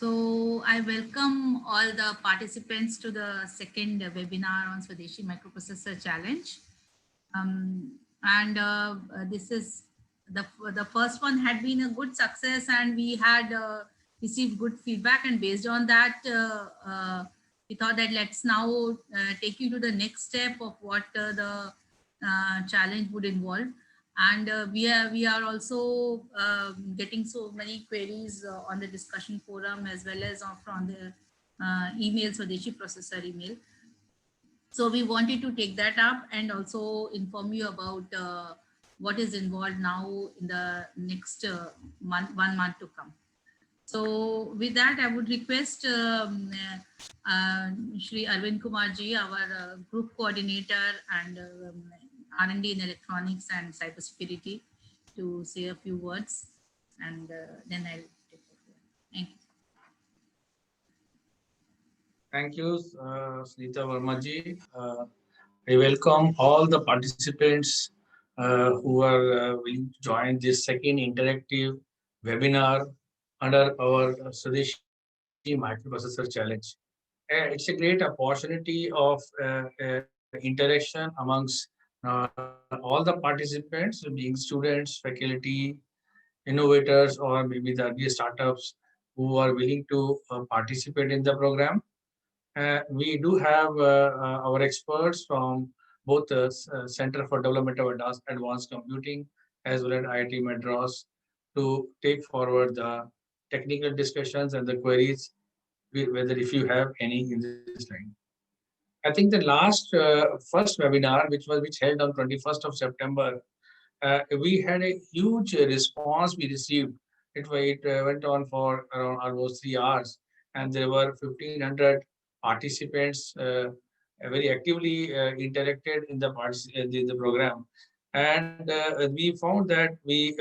So I welcome all the participants to the second webinar on Swadeshi Microprocessor Challenge. And this is the first one had been a good success, and we had received good feedback. And based on that, we thought that let's now take you to the next step of what the challenge would involve. And we are also getting so many queries on the discussion forum as well as from the email, Swadeshi processor email. So we wanted to take that up and also inform you about what is involved now in the next month, 1 month to come. So with that, I would request Shri Arvind Kumarji, our group coordinator and R&D in electronics and cybersecurity, to say a few words, and then I'll take over. Thank you. Thank you, Sunita Vermaji. I welcome all the participants who are willing to join this second interactive webinar under our Swadeshi Microprocessor Challenge. It's a great opportunity of interaction amongst all the participants, being students, faculty, innovators, or maybe the early startups who are willing to participate in the program. We do have our experts from both the Center for Development of Advanced Computing as well as IIT Madras to take forward the technical discussions and the queries, whether if you have any in this line. I think the last first webinar, which held on 21st of September, we had a huge response we received. It went on for around almost 3 hours, and there were 1,500 participants very actively interacted in the program. And we found that we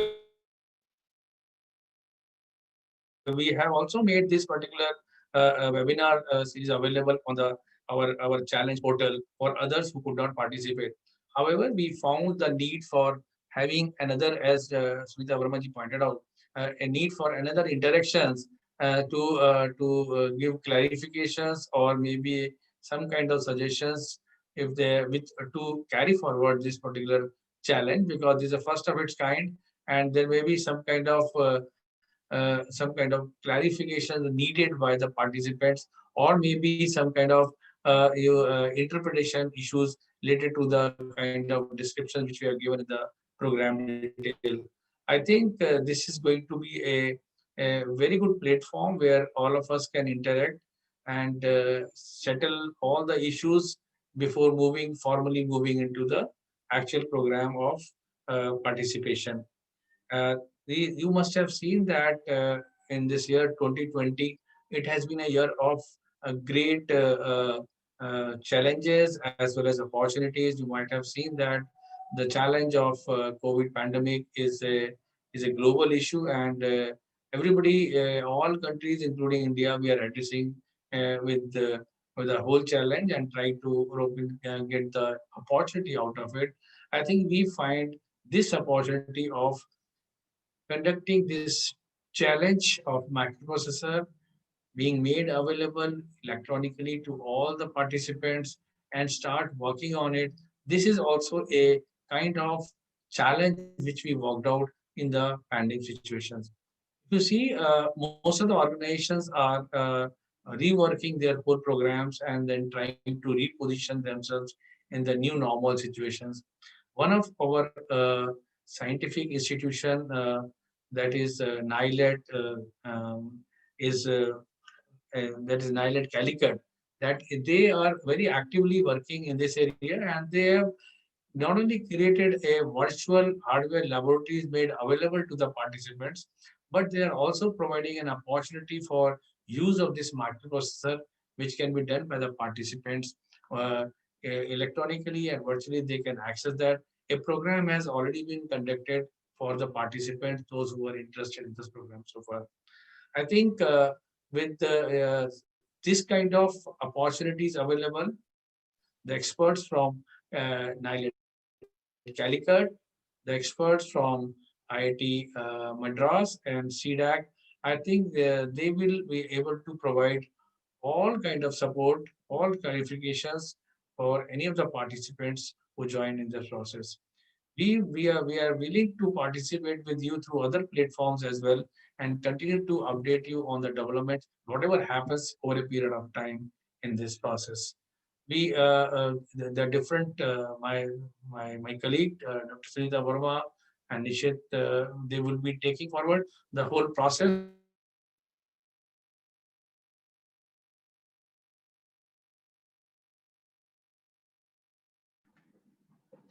have also made this particular webinar series available on our challenge portal for others who could not participate. However, we found the need for having another, as Smita Vermaji pointed out, a need for another interactions to give clarifications or maybe some kind of suggestions if they with to carry forward this particular challenge, because this is the first of its kind, and there may be some kind of clarification needed by the participants, or maybe some kind of interpretation issues related to the kind of description which we have given in the program detail. I think this is going to be a very good platform where all of us can interact and settle all the issues before formally moving into the actual program of participation. Uh, you must have seen that in this year 2020, it has been a year of great challenges as well as opportunities. You might have seen that the challenge of COVID pandemic is a global issue, and everybody, all countries, including India, we are addressing with the whole challenge and try to get the opportunity out of it. I think we find this opportunity of conducting this challenge of microprocessor being made available electronically to all the participants and start working on it. This is also a kind of challenge which we worked out in the pandemic situations. You see, most of the organizations are reworking their core programs and then trying to reposition themselves in the new normal situations. One of our scientific institution that is NILET is that is NILET Calicut, that they are very actively working in this area, and they have not only created a virtual hardware laboratories made available to the participants, but they are also providing an opportunity for use of this microprocessor, which can be done by the participants electronically and virtually. They can access that. A program has already been conducted for the participants, those who are interested in this program so far. I think with this kind of opportunities available, the experts from NILET Calicut, the experts from IIT Madras and CDAC I think they will be able to provide all kind of support, all clarifications for any of the participants who join in the process. We are willing to participate with you through other platforms as well, and continue to update you on the development, whatever happens over a period of time in this process. The different my colleague Dr. Sunita Verma and Nishit, they will be taking forward the whole process.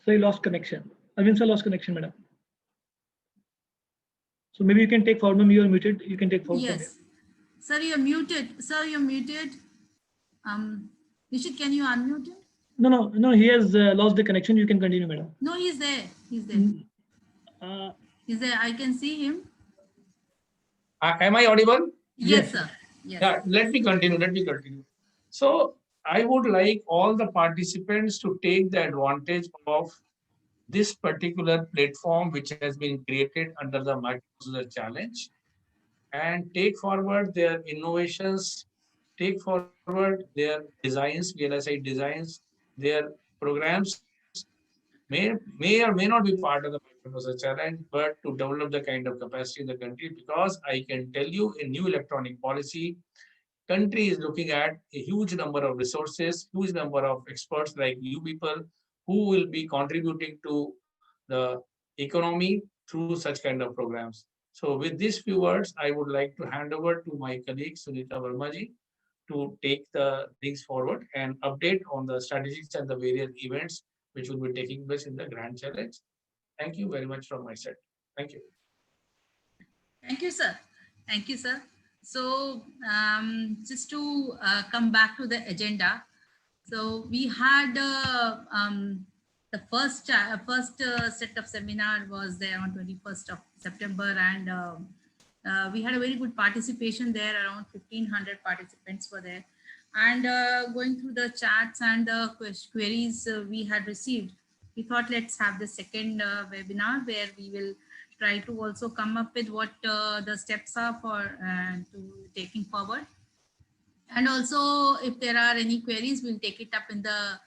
So you lost connection. Arvind sir lost connection, madam. So maybe you can take forward. Maybe you are muted. You can take forward from here. Yes. Sir, you're muted. Sir, you're muted. Nishit, can you unmute him? No. He has lost the connection. You can continue, madam. No, he's there. He's there. He's there. I can see him. Am I audible? Yes, sir. Yes. Yeah, let me continue. So I would like all the participants to take the advantage of this particular platform which has been created under the Microsoft Challenge, and take forward their innovations, take forward their designs, VLSI designs, their programs may or may not be part of the Microsoft Challenge, but to develop the kind of capacity in the country, because I can tell you in new electronic policy, country is looking at a huge number of resources, huge number of experts like you people who will be contributing to the economy through such kind of programs. So with these few words, I would like to hand over to my colleague Sunita Vermaji to take the things forward and update on the strategies and the various events which will be taking place in the Grand Challenge. Thank you very much from my side. Thank you. Thank you, sir. Thank you, sir. So just to come back to the agenda. So we had the first set of seminar was there on 21st of September, and we had a very good participation there. Around 1,500 participants were there. And going through the chats and the queries we had received, we thought let's have the second webinar where we will try to also come up with what the steps are for to taking forward. And also, if there are any queries, we'll take it up in the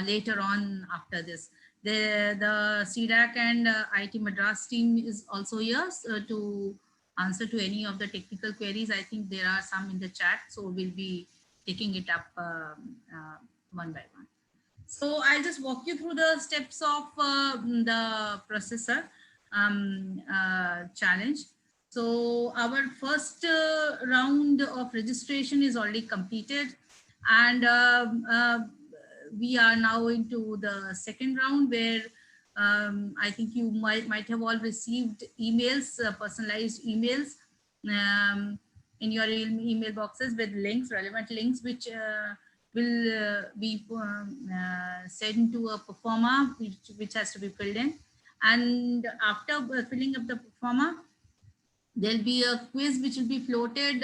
later on after this. The CDAC and IIT Madras team is also here to answer to any of the technical queries. I think there are some in the chat, so we'll be taking it up one by one. So I'll just walk you through the steps of the processor challenge. So our first round of registration is already completed, and we are now into the second round where I think you might have all received emails, personalized emails in your email boxes with links, relevant links, which will be sent to a performer which has to be filled in. And after filling up the performer, there'll be a quiz which will be floated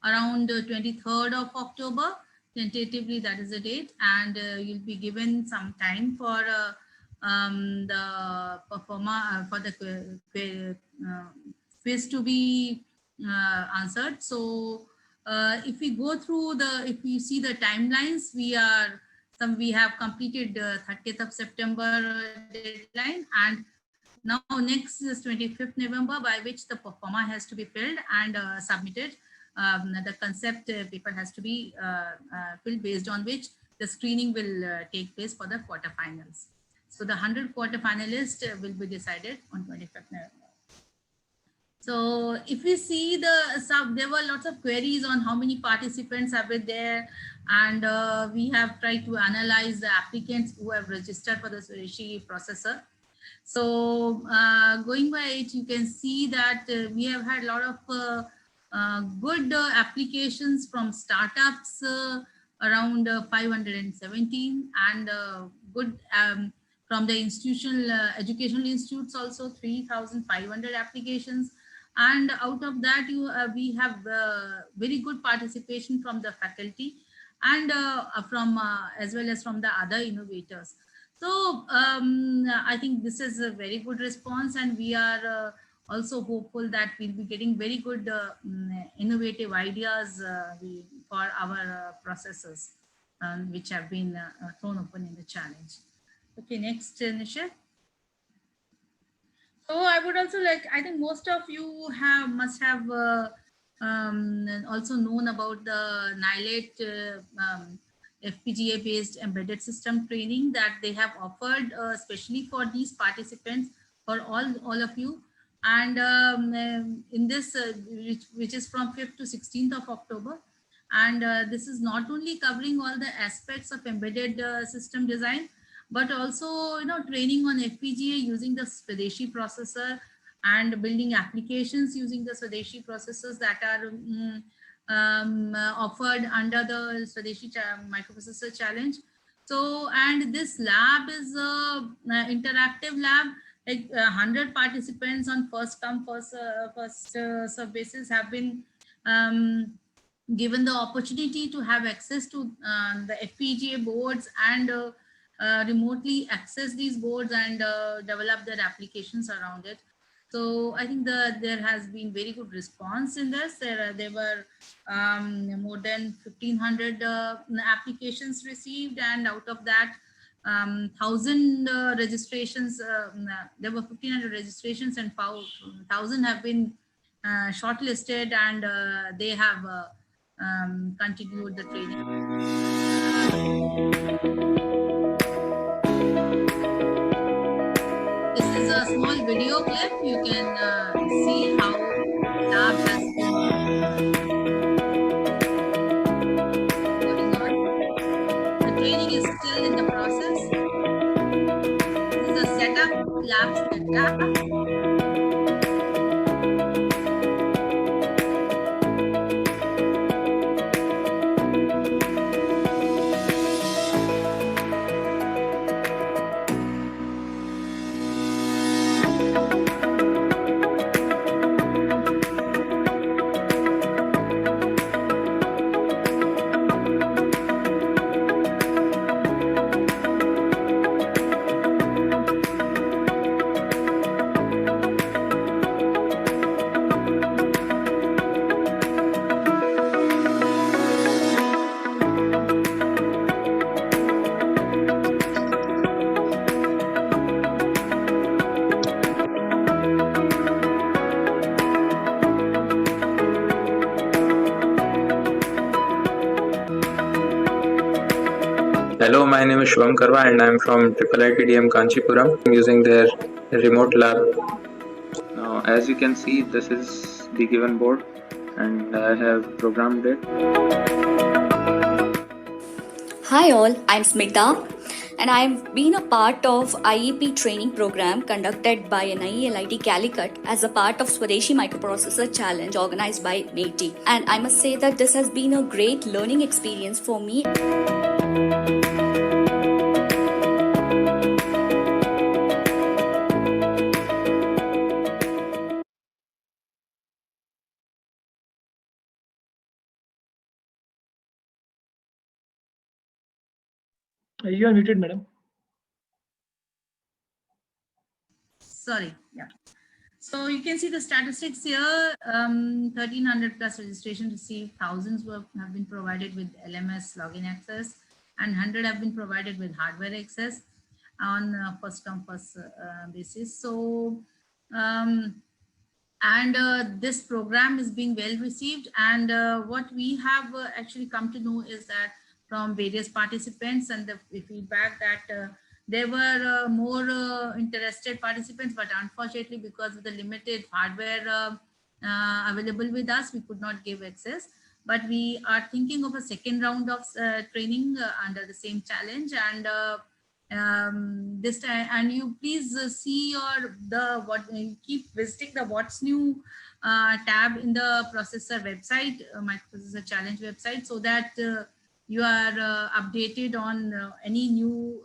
around 23rd of October. Tentatively, that is the date. And you'll be given some time for the performer, for the quiz to be answered. So if we go through if you see the timelines, we have completed 30th of September deadline, and now next is 25th November, by which the performer has to be filled and submitted. The concept paper has to be filled, based on which the screening will take place for the quarterfinals. So the 100 quarterfinalists will be decided on 25th November. So if we see there were lots of queries on how many participants have been there, and we have tried to analyze the applicants who have registered for the Swadeshi processor. So going by it, you can see that we have had a lot of good applications from startups, around 517, and good from the institutional educational institutes also 3,500 applications. And out of that, we have very good participation from the faculty and from as well as from the other innovators. So I think this is a very good response, and we are also hopeful that we'll be getting very good innovative ideas for our processes which have been thrown open in the challenge. Okay, next, Nishit. So I would also like, I think most of you must have also known about the NILATE FPGA based embedded system training that they have offered especially for these participants, for all of you. And in this, which is from 5th to 16th of October. And this is not only covering all the aspects of embedded system design, but also training on FPGA using the Swadeshi processor and building applications using the Swadeshi processors that are offered under the Swadeshi microprocessor challenge. So, and this lab is a interactive lab. Like 100 participants on first come first serve basis have been given the opportunity to have access to the FPGA boards and remotely access these boards and develop their applications around it. So I think there has been very good response in this. There were more than 1,500 applications received, and out of that, 1,000 registrations. There were 1,500 registrations, and 1,000 have been shortlisted, and they have continued the training. This is a small video clip. You can see how lab has been going on. The training is still in the process. This is a setup, lab setup. Hello, my name is Shubham Karwa and I'm from IIITDM Kanchipuram using their remote lab. Now, as you can see, this is the given board and I have programmed it. Hi all, I'm Smita and I've been a part of IEP training program conducted by NIE LIT Calicut as a part of Swadeshi Microprocessor Challenge organized by MATI. And I must say that this has been a great learning experience for me. You are muted, madam. Sorry, yeah. So you can see the statistics here. 1,300 plus registration received, thousands have been provided with LMS login access, and 100 have been provided with hardware access on first come first basis. So this program is being well received, and what we have actually come to know is that from various participants and the feedback that there were more interested participants, but unfortunately because of the limited hardware available with us, we could not give access. But we are thinking of a second round of training under the same challenge, and this time, and you please see keep visiting the what's new tab in the processor website, microprocessor challenge website, so that you are updated on any new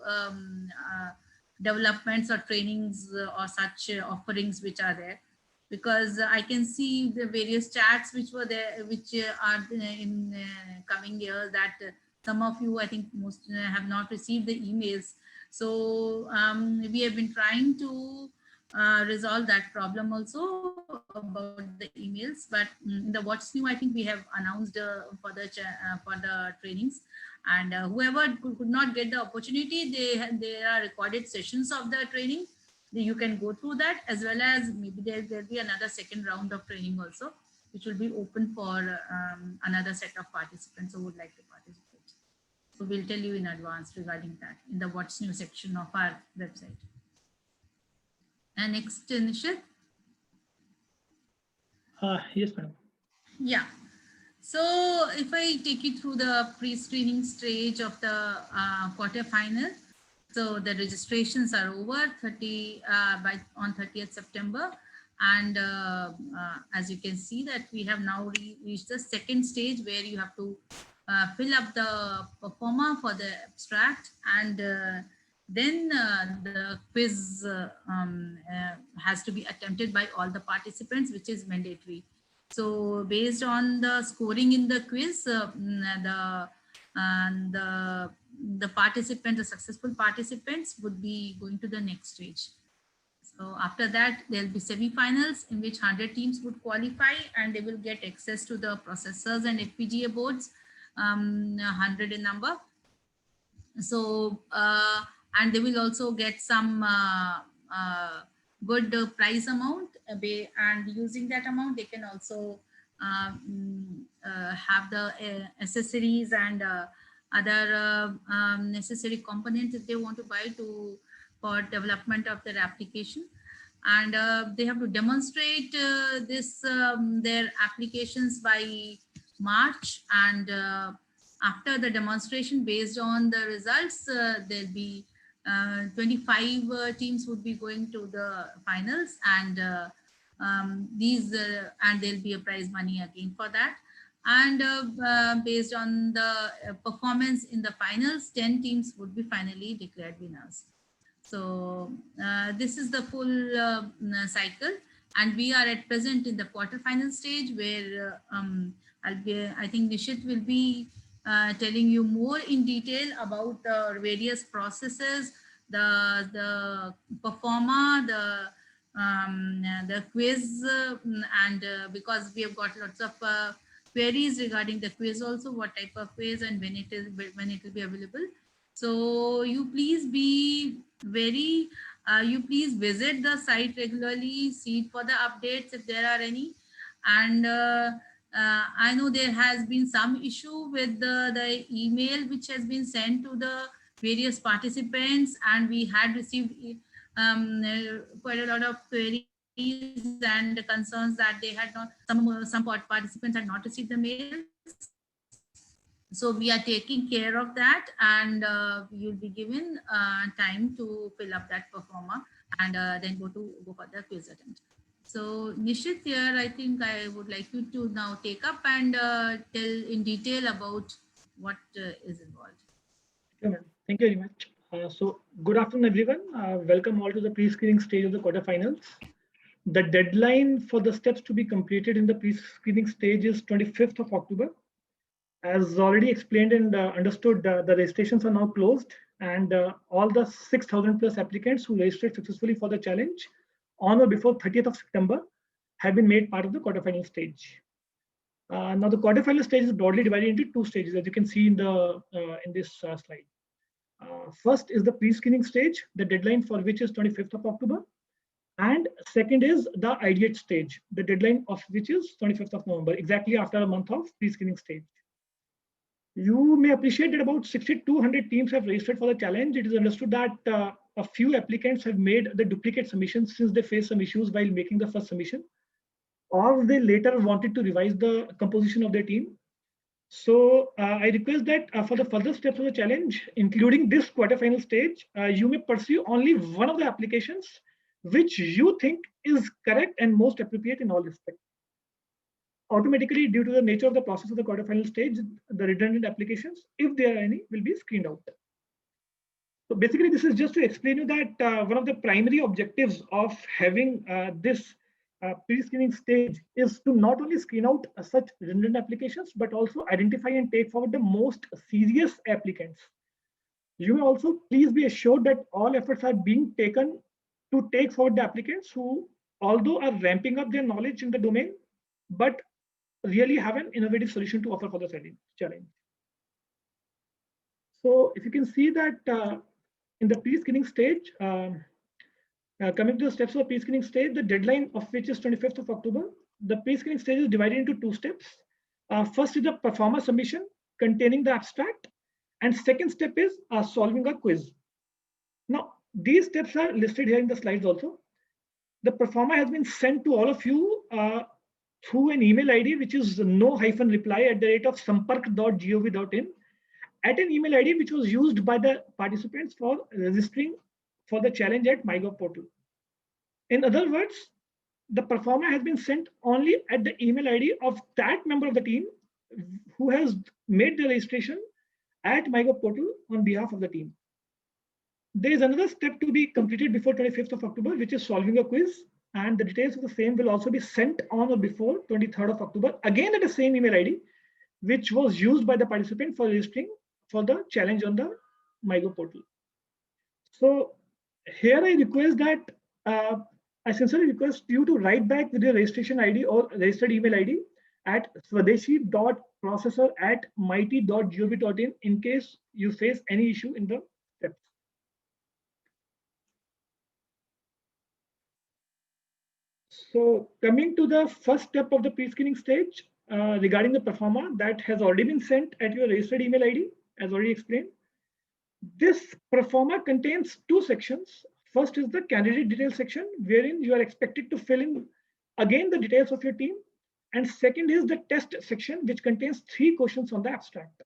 developments or trainings or such offerings which are there. Because I can see the various chats which were there, which are in coming years, that some of you, I think most have not received the emails. So we have been trying to resolve that problem also about the emails. But in the What's New, I think we have announced for the trainings, and whoever could not get the opportunity, there are recorded sessions of the training. You can go through that, as well as maybe there'll be another second round of training also, which will be open for another set of participants who would like to participate. So we'll tell you in advance regarding that in the What's New section of our website. And next, Nishit. Yes, madam. Yeah. So if I take you through the pre-screening stage of the quarterfinal, so the registrations are over on 30th September. And as you can see that we have now reached the second stage where you have to fill up the performa for the abstract, and then the quiz has to be attempted by all the participants, which is mandatory. So based on the scoring in the quiz, the participants, the successful participants would be going to the next stage. So after that, there'll be semi-finals in which 100 teams would qualify, and they will get access to the processors and FPGA boards, 100 in number. So, and they will also get some good prize amount, and using that amount, they can also have the accessories and other necessary components that they want to buy for development of their application. And they have to demonstrate their applications by March, and after the demonstration, based on the results, there'll be 25 teams would be going to the finals, and and there'll be a prize money again for that. And based on the performance in the finals, 10 teams would be finally declared winners. So this is the full cycle, and we are at present in the quarterfinal stage where I think Nishit will be telling you more in detail about the various processes, the performa, the quiz, and because we have got lots of queries regarding the quiz also, what type of quiz and when it will be available. So you please be very, you please visit the site regularly, see for the updates if there are any. And I know there has been some issue with the email which has been sent to the various participants, and we had received quite a lot of queries and concerns that they had not, some participants had not received the mail. So we are taking care of that, and you'll be given time to fill up that performa, and then go for the quiz attempt. So Nishit, here I think I would like you to now take up and tell in detail about what is involved. Okay, ma'am. Thank you very much. So good afternoon, everyone. Welcome all to the pre-screening stage of the quarterfinals. The deadline for the steps to be completed in the pre-screening stage is 25th of October. As already explained and understood, the registrations are now closed, and all the 6,000 plus applicants who registered successfully for the challenge on or before 30th of September have been made part of the quarterfinal stage. Now the quarterfinal stage is broadly divided into two stages, as you can see in this slide. First is the pre-screening stage, the deadline for which is 25th of October. And second is the ideate stage, the deadline of which is 25th of November, exactly after a month of pre-screening stage. You may appreciate that about 6,200 teams have registered for the challenge. It is understood that a few applicants have made the duplicate submissions since they faced some issues while making the first submission, or they later wanted to revise the composition of their team. So I request that for the further steps of the challenge, including this quarterfinal stage, you may pursue only one of the applications which you think is correct and most appropriate in all respects. Automatically, due to the nature of the process of the quarterfinal stage, the redundant applications, if there are any, will be screened out. So basically, this is just to explain you that one of the primary objectives of having this pre-screening stage is to not only screen out such redundant applications, but also identify and take forward the most serious applicants. You may also please be assured that all efforts are being taken to take forward the applicants who, although are ramping up their knowledge in the domain, but really have an innovative solution to offer for the challenge. So if you can see that in the pre-screening stage, coming to the steps of the pre-screening stage, the deadline of which is 25th of October, the pre-screening stage is divided into 2 steps. First is the performer submission containing the abstract, and second step is solving a quiz. Now, these steps are listed here in the slides also. The performer has been sent to all of you through an email ID, which is no-reply@sampark.gov.in, at an email ID which was used by the participants for registering for the challenge at MyGov portal. In other words, the performer has been sent only at the email ID of that member of the team who has made the registration at MyGov portal on behalf of the team. There is another step to be completed before 25th of October, which is solving a quiz, and the details of the same will also be sent on or before 23rd of October, again at the same email ID, which was used by the participant for registering for the challenge on the MyGov portal. So here I request that, I sincerely request you to write back with your registration ID or registered email ID at swadeshi.processor@mighty.gov.in in case you face any issue in the steps. So coming to the first step of the pre-screening stage regarding the performer, that has already been sent at your registered email ID, as already explained. This performer contains 2 sections. First is the candidate details section, wherein you are expected to fill in again the details of your team. And second is the test section, which contains 3 questions on the abstract.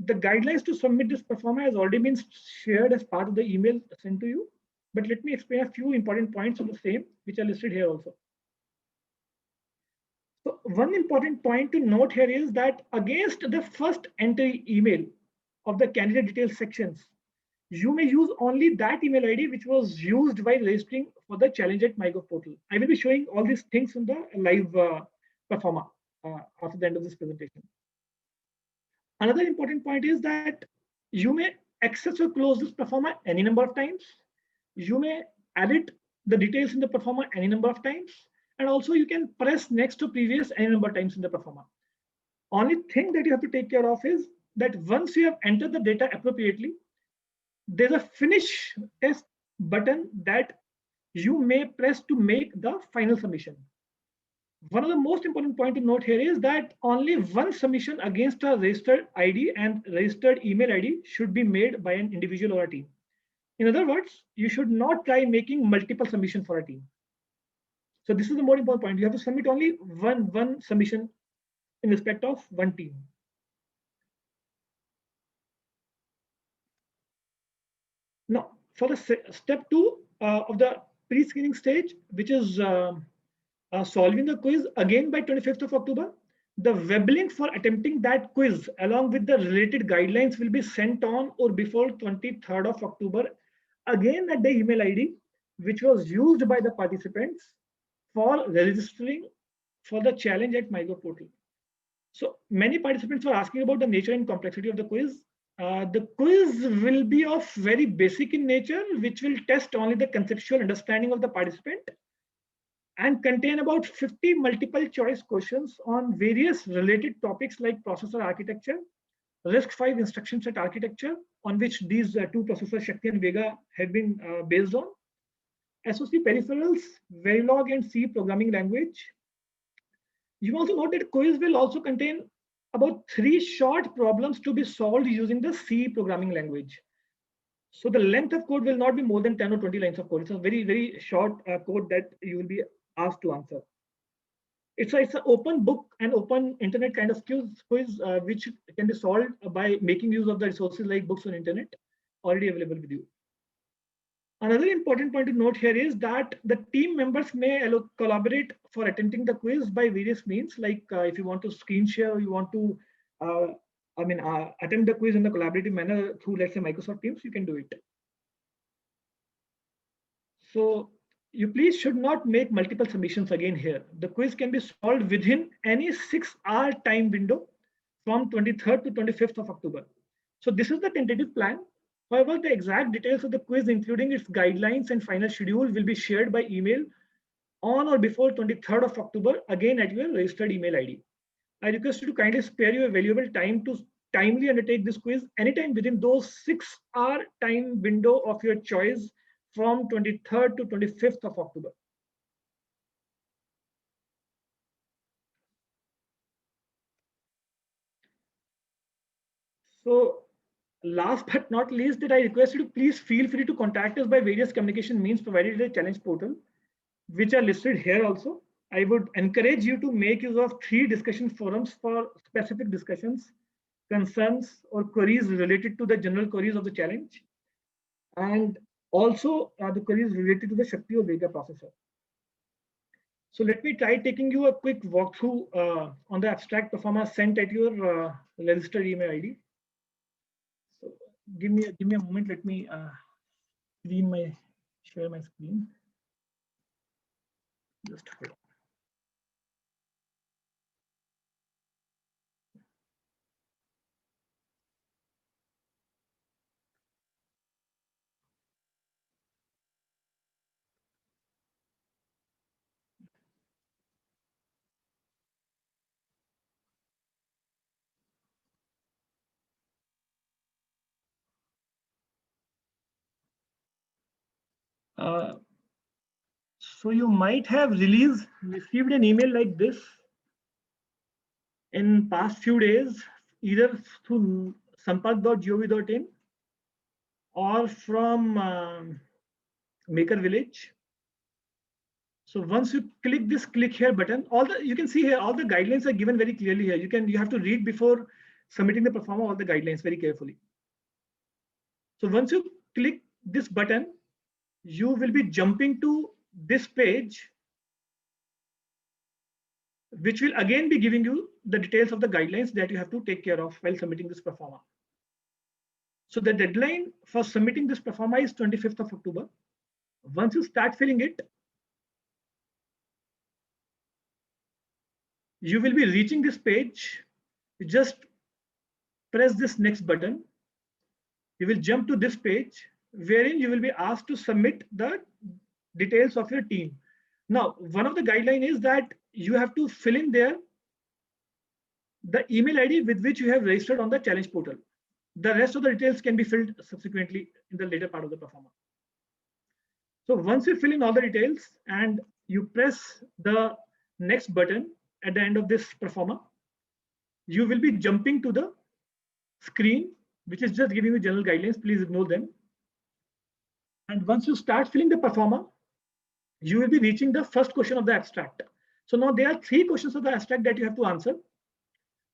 The guidelines to submit this performer has already been shared as part of the email sent to you. But let me explain a few important points on the same, which are listed here also. So one important point to note here is that against the first entry email of the candidate details sections, you may use only that email ID which was used while registering for the challenge at MyGov portal. I will be showing all these things in the live performer after the end of this presentation. Another important point is that you may access or close this performer any number of times. You may edit the details in the performer any number of times, and also you can press next to previous any number of times in the performer. Only thing that you have to take care of is that once you have entered the data appropriately, there's a finish test button that you may press to make the final submission. One of the most important point to note here is that only one submission against a registered ID and registered email ID should be made by an individual or a team. In other words, you should not try making multiple submissions for a team. So this is the more important point. You have to submit only one submission in respect of one team. Now, for the step 2 of the pre-screening stage, which is solving the quiz, again by 25th of October, the web link for attempting that quiz along with the related guidelines will be sent on or before 23rd of October, again at the email ID, which was used by the participants for registering for the challenge at MyGov portal. So many participants were asking about the nature and complexity of the quiz. The quiz will be of very basic in nature, which will test only the conceptual understanding of the participant and contain about 50 multiple choice questions on various related topics like processor architecture, RISC-V instruction set architecture, on which these 2 processors, Shakti and Vega, have been based on, SOC peripherals, Verilog and C programming language. You also note that quiz will also contain about 3 short problems to be solved using the C programming language. So the length of code will not be more than 10 or 20 lines of code. It's a very, very short code that you will be asked to answer. It's an open book and open internet kind of quiz, which can be solved by making use of the resources like books on internet already available with you. Another important point to note here is that the team members may collaborate for attempting the quiz by various means, like if you want to screen share or you want to attempt the quiz in a collaborative manner through, let's say, Microsoft Teams, you can do it. So you please should not make multiple submissions again here. The quiz can be solved within any 6-hour time window from 23rd to 25th of October. So this is the tentative plan. However, the exact details of the quiz, including its guidelines and final schedule, will be shared by email on or before 23rd of October, again at your registered email ID. I request you to kindly spare your valuable time to timely undertake this quiz anytime within those 6-hour time window of your choice from 23rd to 25th of October. So last but not least, that I request you to please feel free to contact us by various communication means provided in the challenge portal, which are listed here also. I would encourage you to make use of 3 discussion forums for specific discussions, concerns, or queries related to the general queries of the challenge, and also the queries related to the Shakti or Vega processor. So let me try taking you a quick walkthrough on the abstract performer sent at your registered email ID. So give me a moment. Let me share my screen. Just hold on. So you might have received an email like this in past few days, either through sampark.gov.in or from Maker Village. So once you click this click here button, you can see here all the guidelines are given very clearly here. You have to read before submitting the performer all the guidelines very carefully. So once you click this button, you will be jumping to this page, which will again be giving you the details of the guidelines that you have to take care of while submitting this performer. So the deadline for submitting this performer is 25th of October. Once you start filling it, you will be reaching this page. You just press this next button. You will jump to this page wherein you will be asked to submit the details of your team. Now, one of the guidelines is that you have to fill in there the email ID with which you have registered on the challenge portal. The rest of the details can be filled subsequently in the later part of the performer. So once you fill in all the details and you press the next button at the end of this performer, you will be jumping to the screen, which is just giving you general guidelines. Please ignore them. And once you start filling the performer, you will be reaching the first question of the abstract. So now there are 3 questions of the abstract that you have to answer.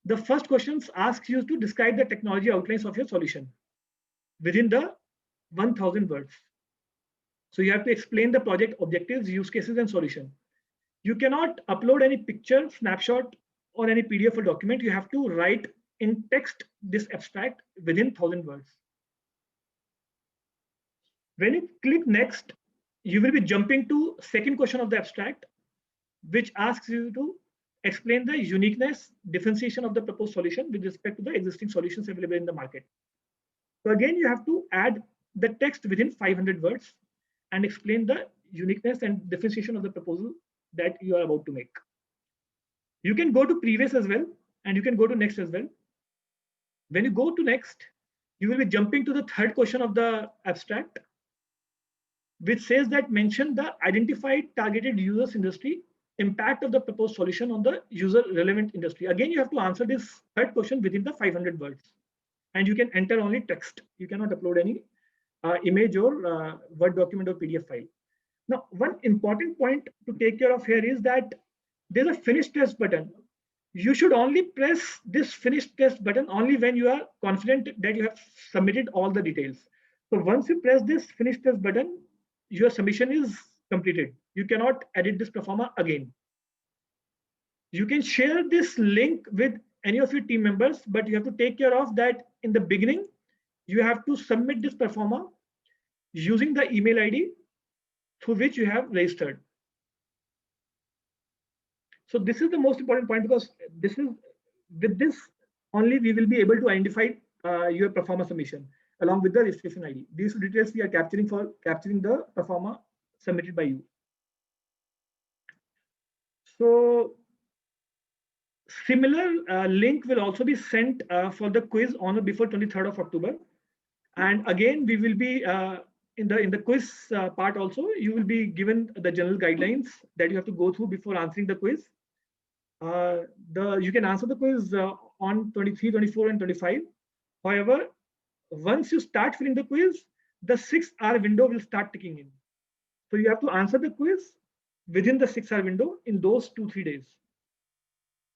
The first question asks you to describe the technology outlines of your solution within the 1000 words. So you have to explain the project objectives, use cases, and solution. You cannot upload any picture, snapshot, or any PDF or document. You have to write in text this abstract within 1000 words. When you click next, you will be jumping to second question of the abstract, which asks you to explain the uniqueness, differentiation of the proposed solution with respect to the existing solutions available in the market. So again, you have to add the text within 500 words and explain the uniqueness and differentiation of the proposal that you are about to make. You can go to previous as well, and you can go to next as well. When you go to next, you will be jumping to the third question of the abstract, which says that mention the identified targeted users industry, impact of the proposed solution on the user relevant industry. Again, you have to answer this third question within the 500 words, and you can enter only text. You cannot upload any image or Word document or PDF file. Now, one important point to take care of here is that there's a finish test button. You should only press this finish test button only when you are confident that you have submitted all the details. So once you press this finish test button, your submission is completed. You cannot edit this performer again. You can share this link with any of your team members, but you have to take care of that in the beginning. You have to submit this performer using the email ID through which you have registered. So this is the most important point, because with this only we will be able to identify your performer submission. along with the registration ID. These details we are capturing the performer submitted by you. So similar link will also be sent for the quiz on or before 23rd of October. And again, we will be in the quiz part also, you will be given the general guidelines that you have to go through before answering the quiz. You can answer the quiz on 23, 24, and 25. However, once you start filling the quiz, the 6-hour window will start ticking in. So you have to answer the quiz within the 6-hour window in those 2-3 days.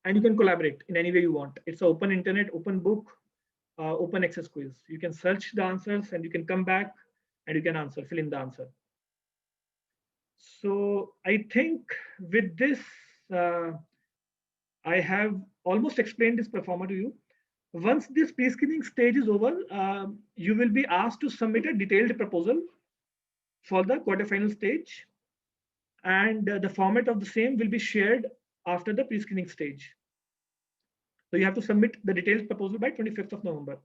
And you can collaborate in any way you want. It's an open internet, open book, open access quiz. You can search the answers and you can come back and you can fill in the answer. So I think with this, I have almost explained this performer to you. Once this pre-screening stage is over, you will be asked to submit a detailed proposal for the quarterfinal stage, and the format of the same will be shared after the pre-screening stage. So you have to submit the detailed proposal by 25th of November.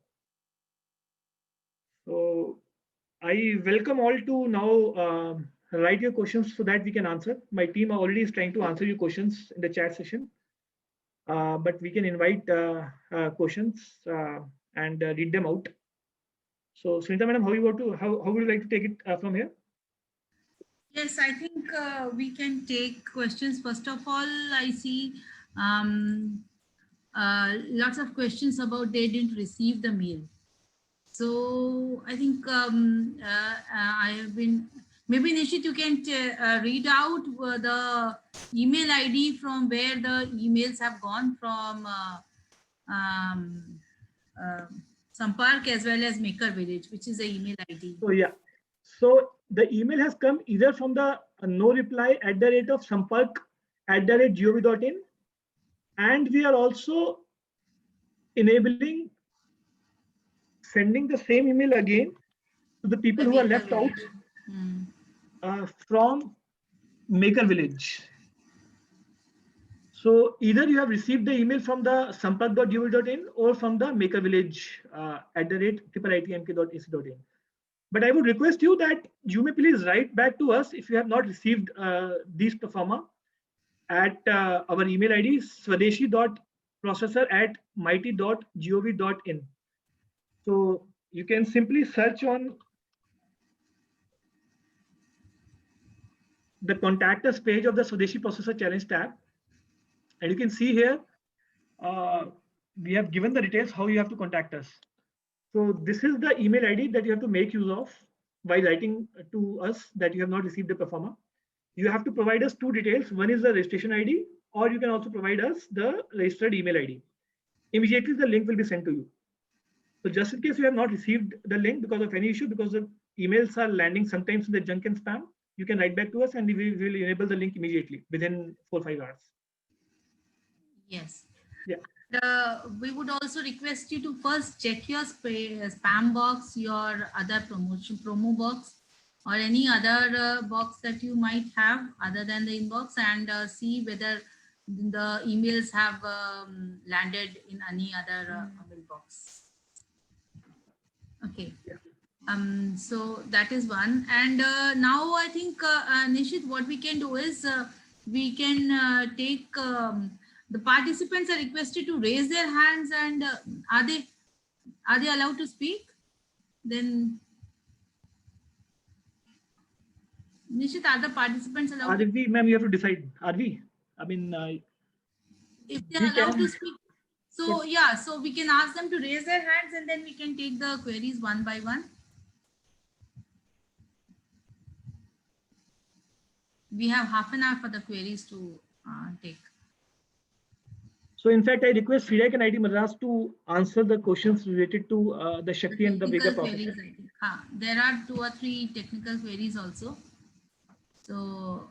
So I welcome all to now write your questions so that we can answer. My team already is trying to answer your questions in the chat session. But we can invite questions and read them out. So, Sunita madam, how would you like to take it from here? Yes, I think we can take questions. First of all, I see lots of questions about they didn't receive the mail. So I think I have been, maybe Nishit, you can read out the email ID from where the emails have gone from Sampark as well as Maker Village, which is the email ID. So yeah, so the email has come either from the no reply @sampark@gov.in, and we are also enabling sending the same email again to the people who are left out from Maker Village. So either you have received the email from the sampark.gov.in or from the Maker Village @IIITMK.ac.in. But I would request you that you may please write back to us if you have not received these performer at our email ID swadeshi.processor@mighty.gov.in. So you can simply search on the contact us page of the Swadeshi Processor Challenge tab. And you can see here, we have given the details how you have to contact us. So this is the email ID that you have to make use of while writing to us that you have not received the performer. You have to provide us 2 details. One is the registration ID, or you can also provide us the registered email ID. Immediately the link will be sent to you. So just in case you have not received the link because of any issue, because the emails are landing sometimes in the junk and spam, you can write back to us and we will enable the link immediately within 4 or 5 hours. Yes. Yeah. We would also request you to first check your spam box, your other promo box, or any other box that you might have other than the inbox, and see whether the emails have landed in any other mailbox. Okay. Yeah. So that is one. And now I think, Nishit, what we can do is we can take the participants are requested to raise their hands, and are they allowed to speak? Then Nishit, are the participants allowed? Are we, ma'am? You have to decide. Are we? I mean, if they are allowed to speak. So yeah, so we can ask them to raise their hands, and then we can take the queries one by one. We have half an hour for the queries to take. So in fact, I request FIDEC and IIT Madras to answer the questions related to the Shakti and the Vega process. There are 2 or 3 technical queries also. So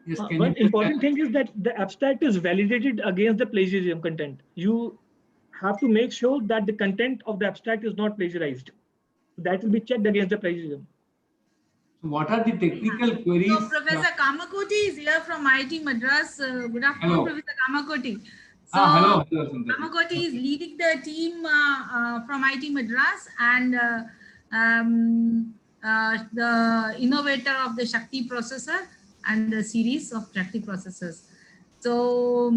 Yes, one important thing is that the abstract is validated against the plagiarism content. You have to make sure that the content of the abstract is not plagiarized. That will be checked against the plagiarism. What are the technical queries? So Professor Kamakoti is here from IIT Madras. Good afternoon, Hello. Professor Kamakoti. So Hello. Hello, Sundari. Kamakoti is leading the team from IT Madras and the innovator of the Shakti processor and the series of Shakti processors. So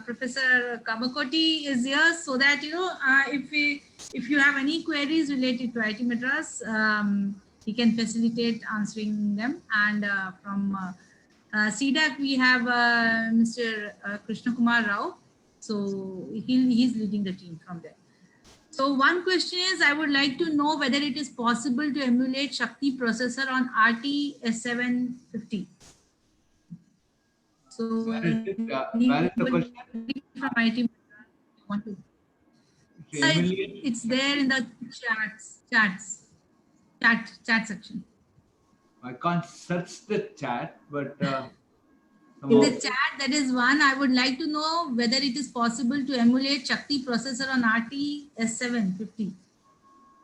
Professor Kamakoti is here so that if you have any queries related to IT Madras, he can facilitate answering them. And from CDAC, we have Mr. Krishna Kumar Rao. So he's leading the team from there. So one question is, I would like to know whether it is possible to emulate Shakti processor on RT S750. So Where is it? Where is the question? from IT want to. To emulate- It's there in the chat section. I can't search the chat, but In the chat, there is one. I would like to know whether it is possible to emulate Shakti processor on RT S750.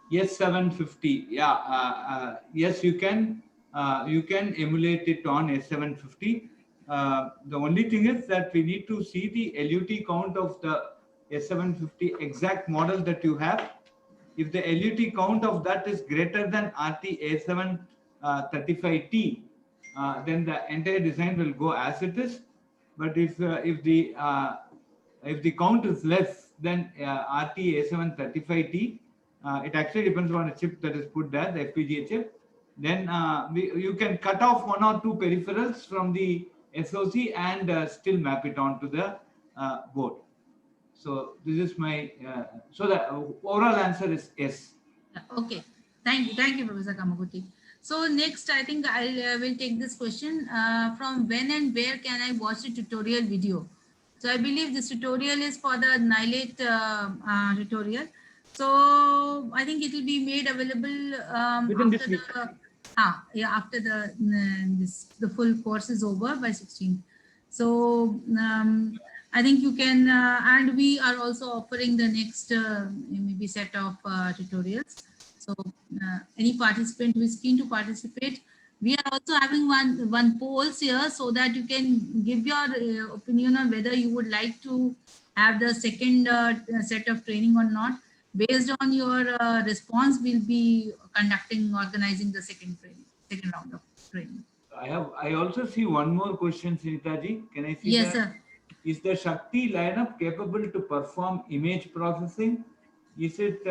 yes, 750. Yeah, yes, you can emulate it on S750. The only thing is that we need to see the LUT count of the S750 exact model that you have. If the LUT count of that is greater than RT A735T, then the entire design will go as it is. But if the count is less than RT A735T, it actually depends on a chip that is put there, the FPGA chip. Then you can cut off one or two peripherals from the SoC and still map it onto the board. So this is my, so the overall answer is yes. Okay, thank you, Professor Kamakoti. So next, I think I will take this question from when and where can I watch the tutorial video? So I believe this tutorial is for the Nilate tutorial. So I think it will be made available Within this after week. after the full course is over by 16th. So I think you can, and we are also offering the next maybe set of tutorials. So any participant who is keen to participate, we are also having one polls here so that you can give your opinion on whether you would like to have the second set of training or not. Based on your response, we'll be organizing the second round of training. I also see one more question, Sunitaji. Can I see Yes, that? sir. Is the Shakti lineup capable to perform image processing? Is it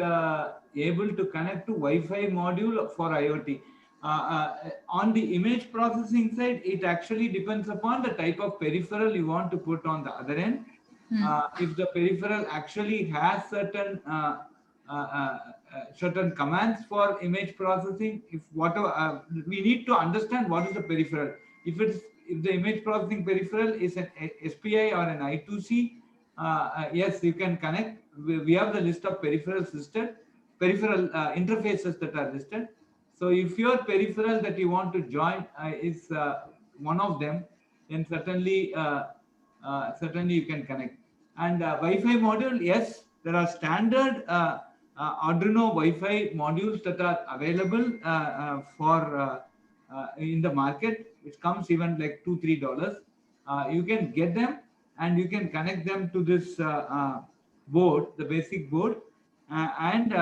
able to connect to Wi-Fi module for IoT? On the image processing side, it actually depends upon the type of peripheral you want to put on the other end. If the peripheral actually has certain certain commands for image processing, if whatever we need to understand what is the peripheral. If the image processing peripheral is an SPI or an I2C, yes, you can connect. We have the list of peripherals listed, peripheral interfaces that are listed. So if your peripheral that you want to join is one of them, then certainly certainly you can connect. And Wi-Fi module, yes, there are standard Arduino Wi-Fi modules that are available for in the market, which comes even like $2-3. You can get them and you can connect them to this board, the basic board, and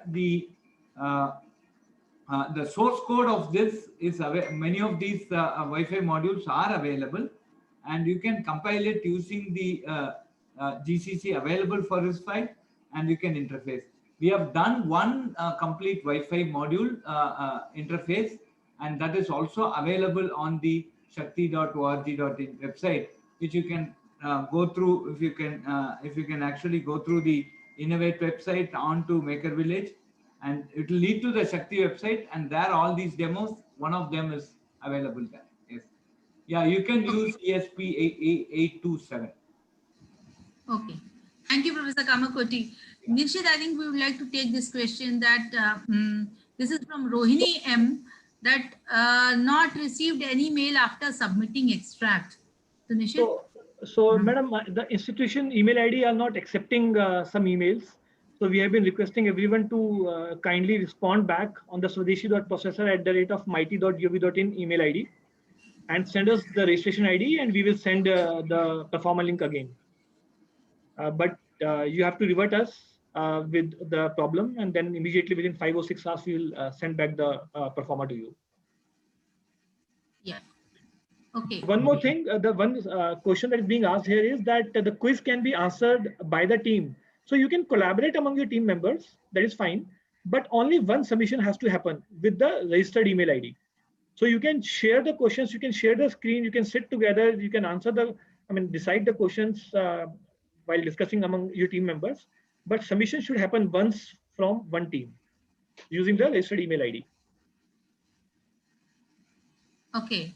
the source code of this is many of these Wi-Fi modules are available, and you can compile it using the GCC available for RISC-V, and you can interface. We have done one complete Wi-Fi module interface, and that is also available on the shakti.org.in website, which you can go through. If you can actually go through the Innovate website onto Maker Village, and it will lead to the Shakti website, and there all these demos, one of them is available there. Yes. Yeah, you can use ESP827. Okay. Thank you, Professor Kamakoti. Nishit, I think we would like to take this question that this is from Rohini M, that not received any mail after submitting extract. So Nishit? So madam, the institution email ID are not accepting some emails. So we have been requesting everyone to kindly respond back on the swadeshi.processor@mighty.gov.in email ID. and send us the registration ID, and we will send the performer link again. But you have to revert us with the problem, and then immediately within 5 or 6 hours, we will send back the performer to you. Yeah. Okay. One more thing, the one question that is being asked here is that the quiz can be answered by the team. So you can collaborate among your team members, that is fine, but only one submission has to happen with the registered email ID. So you can share the questions, you can share the screen, you can sit together, you can answer decide the questions while discussing among your team members, but submission should happen once from one team using the registered email ID. Okay.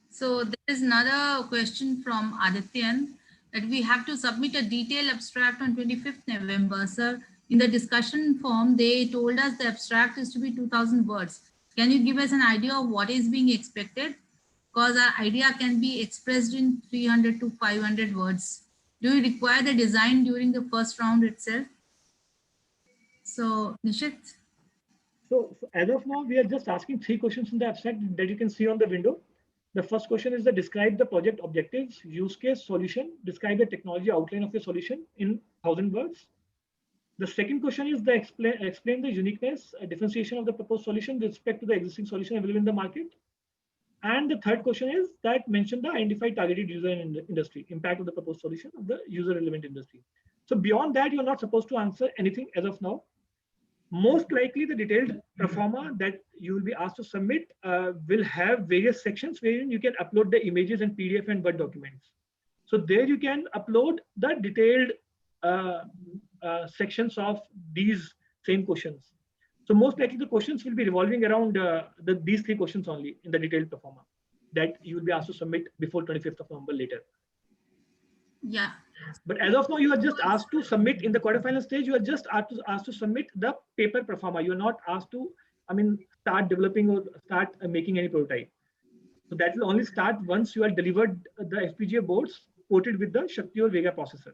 So there is another question from Adityan that we have to submit a detailed abstract on 25th November. Sir, in the discussion form, they told us the abstract is to be 2000 words. Can you give us an idea of what is being expected? Because our idea can be expressed in 300 to 500 words. Do you require the design during the first round itself? So, Nishit. So as of now, we are just asking 3 questions in the abstract that you can see on the window. The first question is describe the project objectives, use case, solution, describe the technology outline of your solution in 1000 words. The second question is explain the uniqueness, differentiation of the proposed solution with respect to the existing solution available in the market. And the third question is that mention the identified targeted user in the industry, impact of the proposed solution of the user relevant industry. So beyond that, you're not supposed to answer anything as of now. Most likely the detailed performer that you will be asked to submit will have various sections wherein you can upload the images and PDF and Word documents. So there you can upload the detailed sections of these same questions. So most likely the questions will be revolving around these 3 questions only in the detailed performer that you will be asked to submit before 25th of November later. Yeah. But as of now, you are just asked to submit in the quarterfinal stage. You are just asked to submit the paper performer. You are not asked to, start developing or start making any prototype. So that will only start once you are delivered the FPGA boards ported with the Shakti or Vega processor,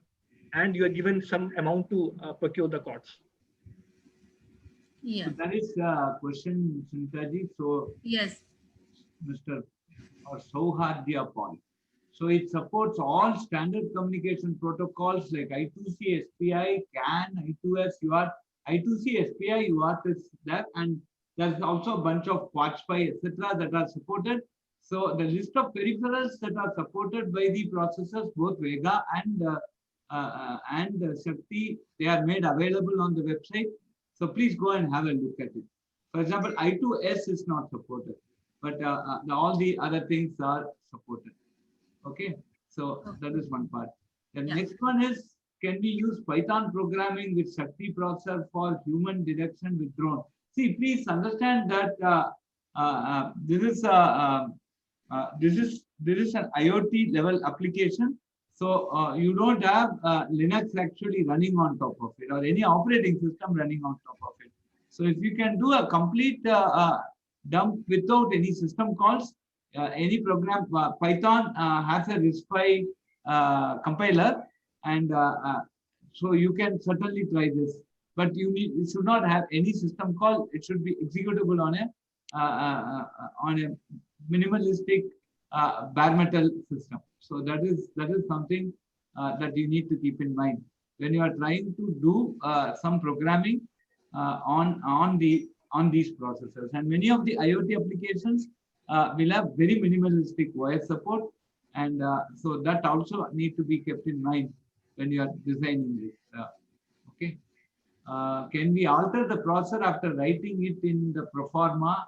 and you are given some amount to procure the cards. Yeah. So that is a question, Sunitaji. So Yes. Mr. or Sauhardya Paul. So it supports all standard communication protocols like I2C, SPI, CAN, I2S, UART, I2C, SPI, UART is there, and there's also a bunch of QuadSPI, etc. that are supported. So the list of peripherals that are supported by the processors, both Vega and Shakti, they are made available on the website. So please go and have a look at it. For example, I2S is not supported, but all the other things are supported. Okay, so that is one part. The next one is, can we use Python programming with Shakti processor for human detection with drone? See, please understand that this is an IoT level application. So you don't have Linux actually running on top of it, or any operating system running on top of it. So if you can do a complete dump without any system calls, any program, Python has a RISC-V compiler, and so you can certainly try this. But you should not have any system call. It should be executable on a minimalistic bare metal system. So that is something that you need to keep in mind when you are trying to do some programming on these processors. And many of the IoT applications will have very minimalistic OS support, and so that also need to be kept in mind when you are designing this. Okay. Can we alter the processor after writing it in the proforma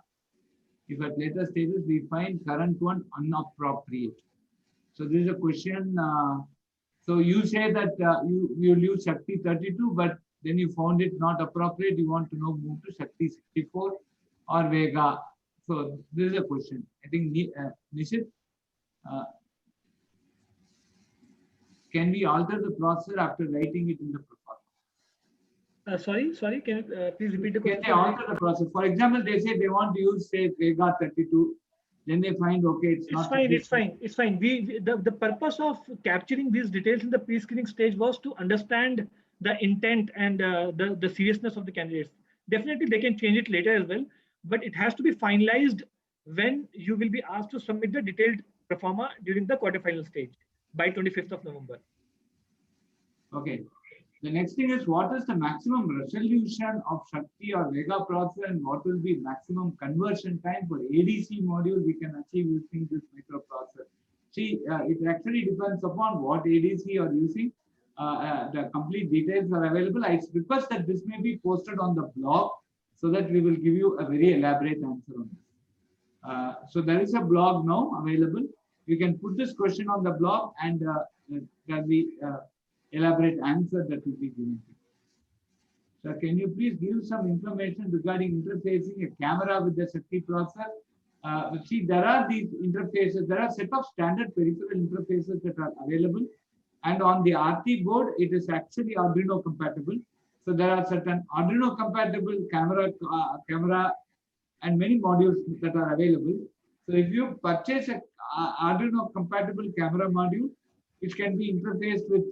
if at later stages we find current one inappropriate? So this is a question. So you say that you will use Shakti 32, but then you found it not appropriate. You want to know move to Shakti 64 or Vega. So this is a question. I think Nishit, can we alter the processor after writing it in the proforma? Sorry, can you please repeat the question? Can they alter the processor? For example, they say they want to use, say, Vega 32. Then they find, okay, it's not. It's fine. The purpose of capturing these details in the pre-screening stage was to understand the intent and the seriousness of the candidates. Definitely, they can change it later as well, but it has to be finalized when you will be asked to submit the detailed performa during the quarterfinal stage by 25th of November. Okay. The next thing is, what is the maximum resolution of Shakti or Vega processor, and what will be maximum conversion time for ADC module we can achieve using this microprocessor? See, it actually depends upon what ADC you are using. The complete details are available. I request that this may be posted on the blog so that we will give you a very elaborate answer on this. So there is a blog now available. You can put this question on the blog, and there will be elaborate answer that will be given. So can you please give some information regarding interfacing a camera with the Shakti processor? See, there are these interfaces. There are a set of standard peripheral interfaces that are available, and on the RT board, it is actually Arduino compatible. So there are certain Arduino compatible camera and many modules that are available. So if you purchase a Arduino compatible camera module, which can be interfaced with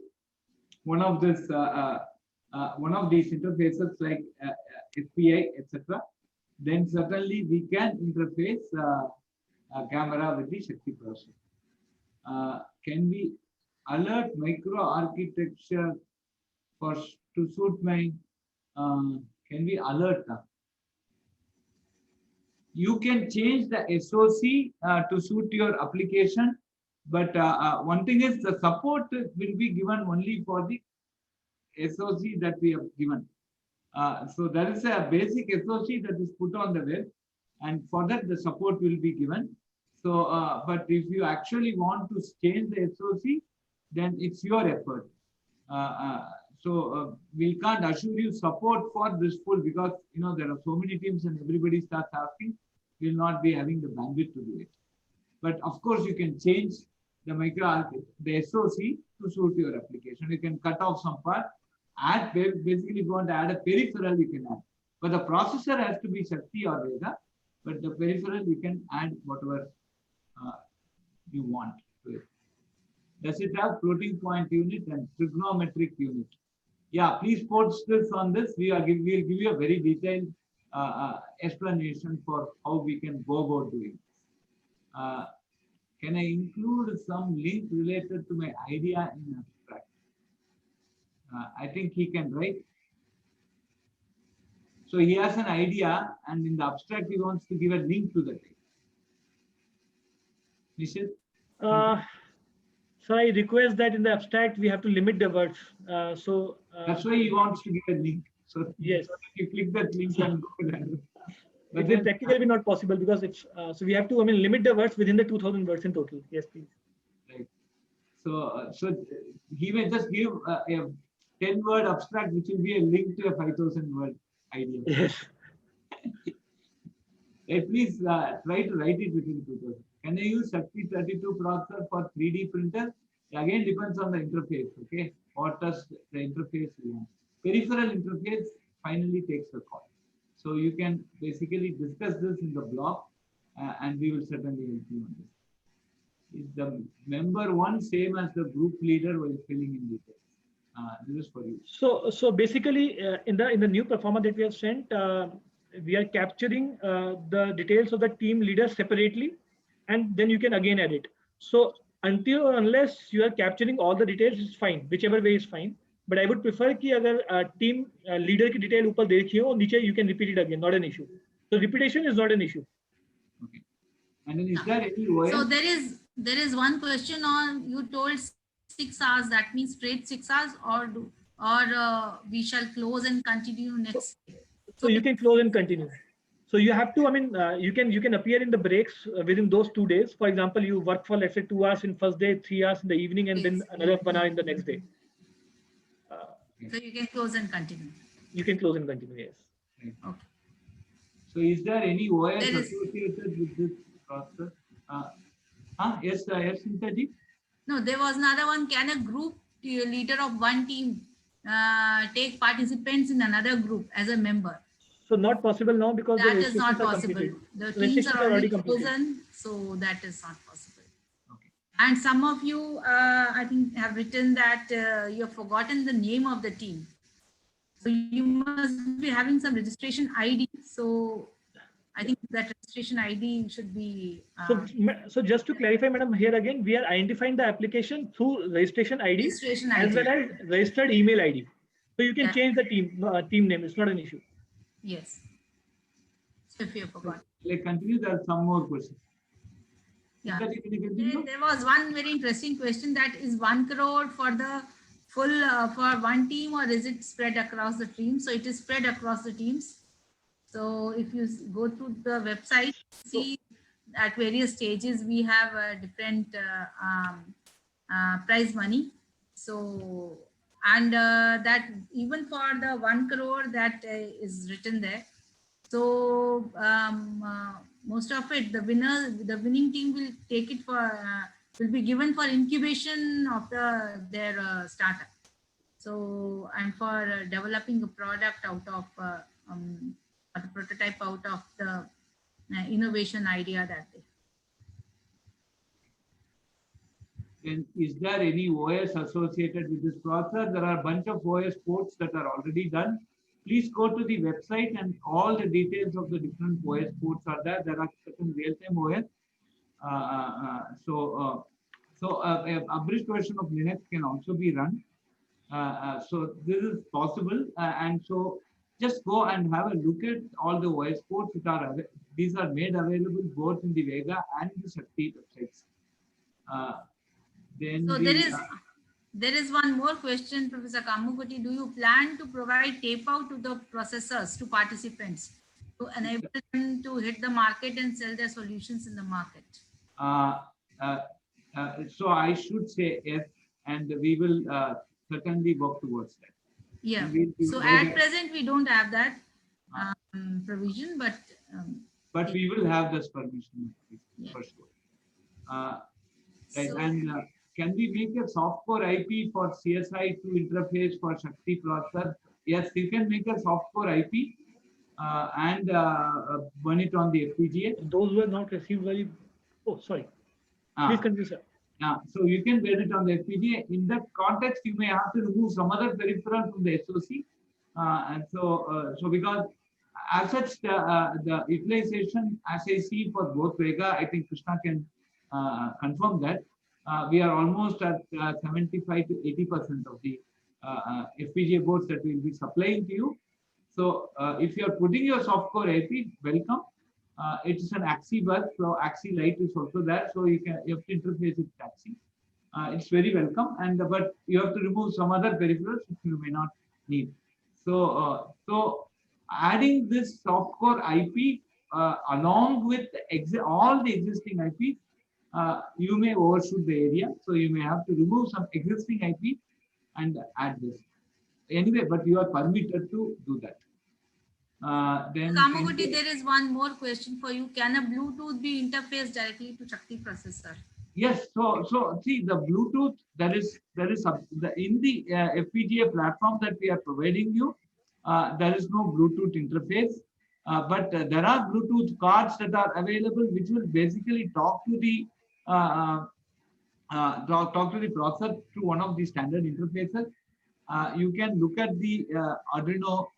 one of these interfaces like SPI, etc., then certainly we can interface a camera with the Shakti processor. Can we alert microarchitecture to suit my? Can we alert? You can change the SOC to suit your application, but one thing is the support will be given only for the SOC that we have given. So there is a basic SOC that is put on the web, and for that the support will be given. So, but if you actually want to change the SOC, then it's your effort. So we can't assure you support for this full, because there are so many teams and everybody starts asking. We'll not be having the bandwidth to do it. But of course, you can change the the SOC to suit your application. You can cut off some part. Add, basically, if you want to add a peripheral, you can add. But the processor has to be Shakti or Vega. But the peripheral, you can add whatever you want to it. Does it have floating point unit and trigonometric unit? Yeah, please post this on this. We'll give you a very detailed explanation for how we can go about doing this. Can I include some link related to my idea in abstract? I think he can write. So he has an idea, and in the abstract he wants to give a link to the thing. Nishit? So I request that in the abstract we have to limit the words. That's why he wants to give a link. So yes, you click that link and go there. But it will practically not possible, because it's so we have to limit the words within the 2000 words in total. Yes, please. Right. So he may just give a 10-word abstract, which will be a link to a 5,000-word idea. Yes. Please try to write it within 2000. Can I use Shakti 32 processor for 3D printer? Again, depends on the interface. Okay, what does the interface you want? Peripheral interface finally takes the call. So you can basically discuss this in the blog, and we will certainly help you on this. Is the member one same as the group leader while filling in details? This is for you. So basically, in the new performer that we have sent, we are capturing the details of the team leader separately, and then you can again edit. So until or unless you are capturing all the details, it's fine. Whichever way is fine. But I would prefer कि अगर team leader की detail ऊपर देखी हो, नीचे you can repeat it again, not an issue. So repetition is not an issue. Okay. And then is there any way? So there is one question on, you told 6 hours, that means straight 6 hours, or we shall close and continue next day. So you can close and continue. So you have to, you can appear in the breaks within those 2 days. For example, you work for, let's say, 2 hours in first day, 3 hours in the evening, and then another 1 hour in the next day. So you can close and continue. You can close and continue, yes. Okay. So is there any OS associated with this process? Yes, Sintaji? No, there was another one. Can a group leader of one team take participants in another group as a member? So not possible now, because that the is not restrictions possible. The The teams are already completed. chosen, so that is not possible. Okay. And some of you, I think, have written that you have forgotten the name of the team. So you must be having some registration ID. So I think that registration ID should be So just to clarify, madam, here again, we are identifying the application through registration ID registration as ID. well as registered email ID. So you can Yeah. change the team name. It's not an issue. Yes. So if you forgot. Let's continue. There are some more questions. Yeah. Can you continue? There was one very interesting question, that is 1 crore for the full for one team, or is it spread across the teams? So it is spread across the teams. So if you go to the website, see at various stages we have different prize money. So and that even for the 1 crore that is written there. So most of it, the winning team will take it for will be given for incubation of their startup. So and for developing a product out of or the prototype out of the innovation idea that they. And is there any OS associated with this process? There are a bunch of OS ports that are already done. Please go to the website and all the details of the different OS ports are there. There are certain real-time OS. So a bridge version of Linux can also be run. So this is possible. And so just go and have a look at all the OS ports that are these are made available both in the Vega and the Shakti websites. Then so there is one more question, Professor Kamakoti. Do you plan to provide tape out to the processors, to participants, to enable them to hit the market and sell their solutions in the market? So I should say yes, and we will certainly work towards that. Yeah. We'll So at present we don't have that provision, but we will have this permission for sure. So, and can we make a softcore IP for CSI to interface for Shakti processor? Yes, you can make a softcore IP and burn it on the FPGA. Those were not received very. Oh, sorry. Please continue, sir. So you can build it on the FPGA. In that context, you may have to remove some other peripheral from the SoC. And so because as such, the utilization, as I see for both Vega, I think Krishna can confirm that we are almost at 75 to 80% of the FPGA boards that we will be supplying to you. So if you are putting your softcore IP, welcome. It is an Axie bus, so Axie Lite is also there, so you have to interface with Axie. It's very welcome, and but you have to remove some other peripherals which you may not need. So so adding this softcore IP along with all the existing IP, you may overshoot the area, so you may have to remove some existing IP and add this. Anyway, but you are permitted to do that. Then Kamakoti, there is one more question for you. Can a Bluetooth be interfaced directly to Shakti processor? Yes. So see the Bluetooth. There is in the FPGA platform that we are providing you. There is no Bluetooth interface, but there are Bluetooth cards that are available, which will basically talk to the processor through one of the standard interfaces. You can look at the Arduino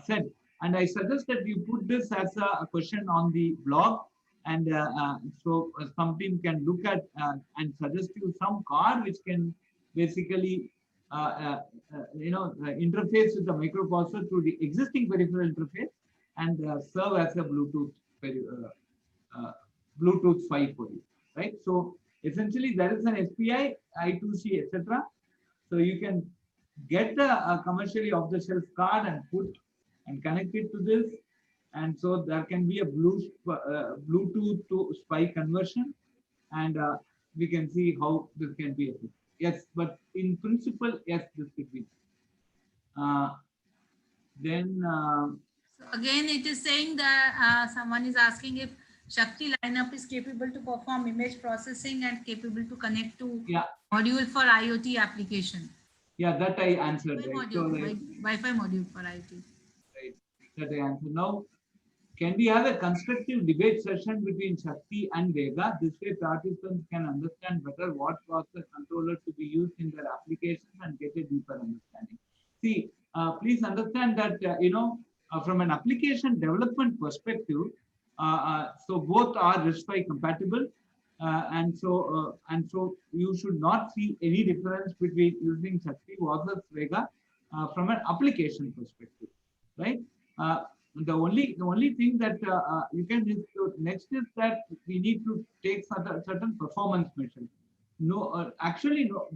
set. And I suggest that you put this as a question on the blog, and so some team can look at and suggest you some card which can basically interface with the microprocessor through the existing peripheral interface and serve as a Bluetooth 5 for you, right? So essentially there is an SPI, I2C, etc. So you can get a commercially off-the-shelf card and put and connect it to this, and so there can be a Bluetooth to SPI conversion, and we can see how this can be achieved. Yes, but in principle, yes, this could be. Then so again, it is saying that someone is asking if Shakti lineup is capable to perform image processing and capable to connect to module for IoT application. Yeah, that I answered. Wi-Fi right? module, So, like, Wi-Fi module for IoT. Right, that I answered. Now, can we have a constructive debate session between Shakti and Vega? This way, participants can understand better what process controller to be used in their applications and get a deeper understanding. See, please understand that from an application development perspective, So both are RISC-V compatible, and so you should not see any difference between using Shakti versus Vega from an application perspective, right? The only thing that you can do next is that we need to take certain performance measures. No, actually, no.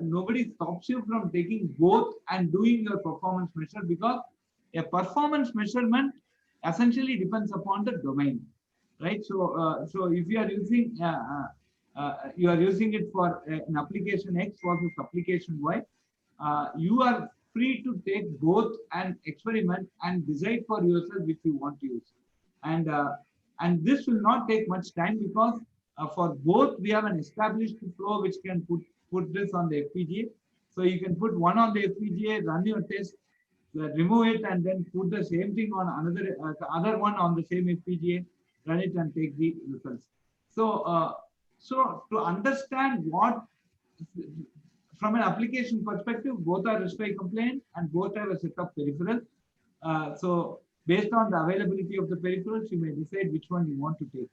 Nobody stops you from taking both and doing your performance measure, because a performance measurement essentially depends upon the domain, right? So, so if you are using it for an application X versus application Y, you are free to take both and experiment and decide for yourself which you want to use, and this will not take much time, because for both we have an established flow which can put this on the FPGA. So you can put one on the FPGA, run your test, remove it, and then put the same thing on another other one on the same FPGA, run it, and take the results. So so to understand what, from an application perspective, both are RISC-V compliant and both have a set of peripherals. So based on the availability of the peripherals, you may decide which one you want to take,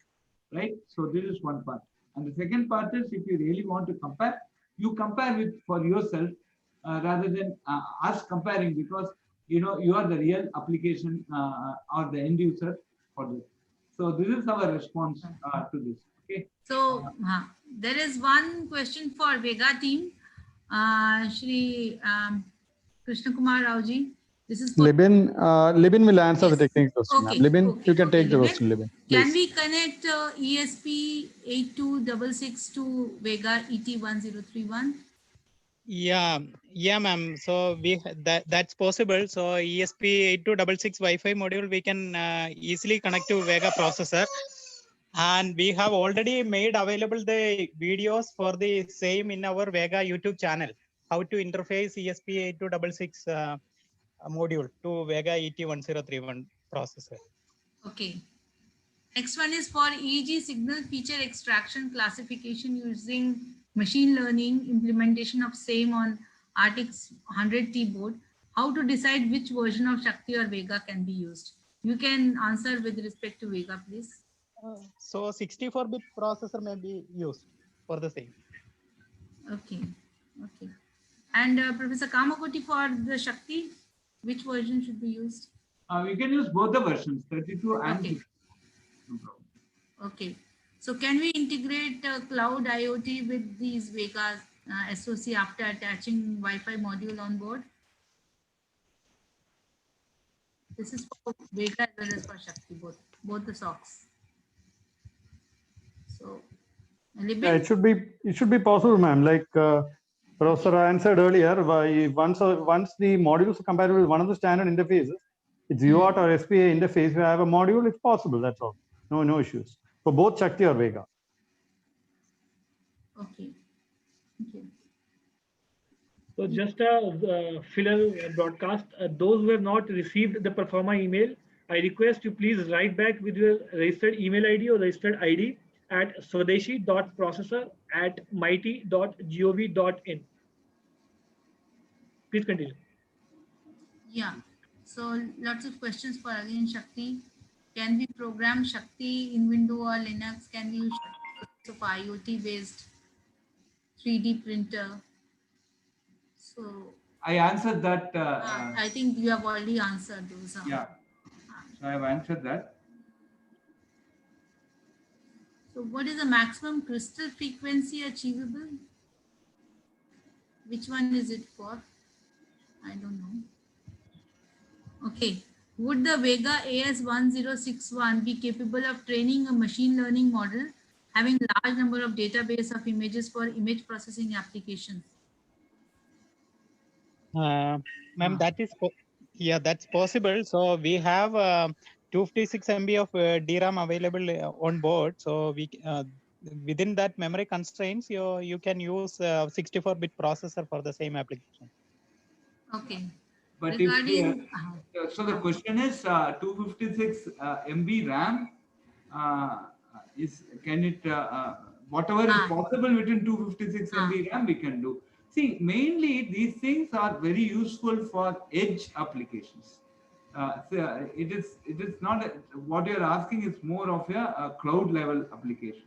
right? So this is one part. And the second part is, if you really want to compare, you compare with for yourself rather than us comparing, because you know you are the real application or the end user for this. So this is our response to this. Okay. So there is one question for Vega team. Shri Krishna Kumar Rauji. This is for Libin will answer Yes. the technical question. Okay, Libin, okay, you can okay, take the Libin. question, Libin. Can Please. we connect ESP8266 to Vega ET1031? Yeah, ma'am. So that's possible. So ESP8266 Wi-Fi module we can easily connect to Vega processor, and we have already made available the videos for the same in our Vega YouTube channel. How to interface ESP8266 module to Vega ET1031 processor. Okay. Next one is for EEG signal feature extraction classification using machine learning implementation of same on RTX 100T board. How to decide which version of Shakti or Vega can be used? You can answer with respect to Vega, please. So 64-bit processor may be used for the same. Okay. Okay. And Professor Kamakoti, for the Shakti, which version should be used? We can use both the versions, 32 and Okay. 64. No problem. Okay. So can we integrate cloud IoT with these Vega SoC after attaching Wi-Fi module on board? This is for Vega as well as for Shakti, both the SoCs. So, Yeah, it should be possible, ma'am. Like Professor answered earlier, once the modules are compatible with one of the standard interfaces, it's UART or SPA interface. We have a module. It's possible. That's all. No issues for both Shakti or Vega. okay. Okay. So just a filler broadcast, those who have not received the Performa email, I request you please write back with your registered email ID or registered ID at swadeshi.processor@mighty.gov.in. Please continue. Yeah. So lots of questions for again Shakti. Can we program Shakti in Windows or Linux? Can we use Shakti for IoT based 3D printer? So I answered that. I think you have already answered those. Yeah. So I have answered that. So what is the maximum crystal frequency achievable? Which one is it for? I don't know. Okay. Would the Vega AS1061 be capable of training a machine learning model having large number of database of images for image processing applications? Ma'am, that is that's possible. So we have 256 MB of DRAM available on board. So we within that memory constraints, you can use 64-bit processor for the same application. Okay. But Regarding so the question is 256 MB RAM can it whatever is possible within 256 MB RAM we can do. See, mainly these things are very useful for edge applications. it is not what you're asking is more of a cloud level application,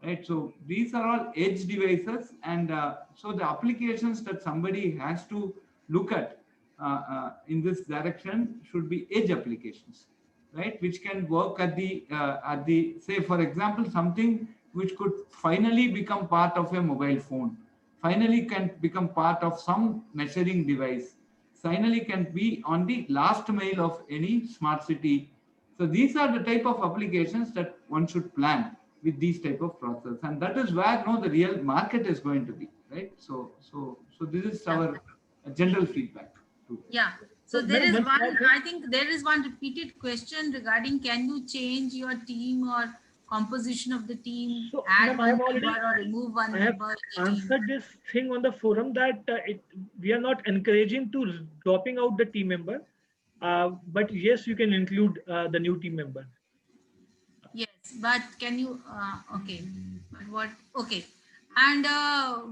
right? So these are all edge devices, and so the applications that somebody has to look at in this direction should be edge applications, right? Which can work at the say, for example, something which could finally become part of a mobile phone, finally can become part of some measuring device, finally can be on the last mile of any smart city. So these are the type of applications that one should plan with these type of process, and that is where the real market is going to be, right? So this is our general feedback to this. Yeah. So So, there madam, is one small one, thing. I think there is one repeated question regarding, can you change your team or composition of the team, So, add ma'am, I have one already member or remove one I have member in the team? answered this thing on the forum that we are not encouraging to dropping out the team member, but yes, you can include the new team member. Yes, but can you, okay, but what, okay. And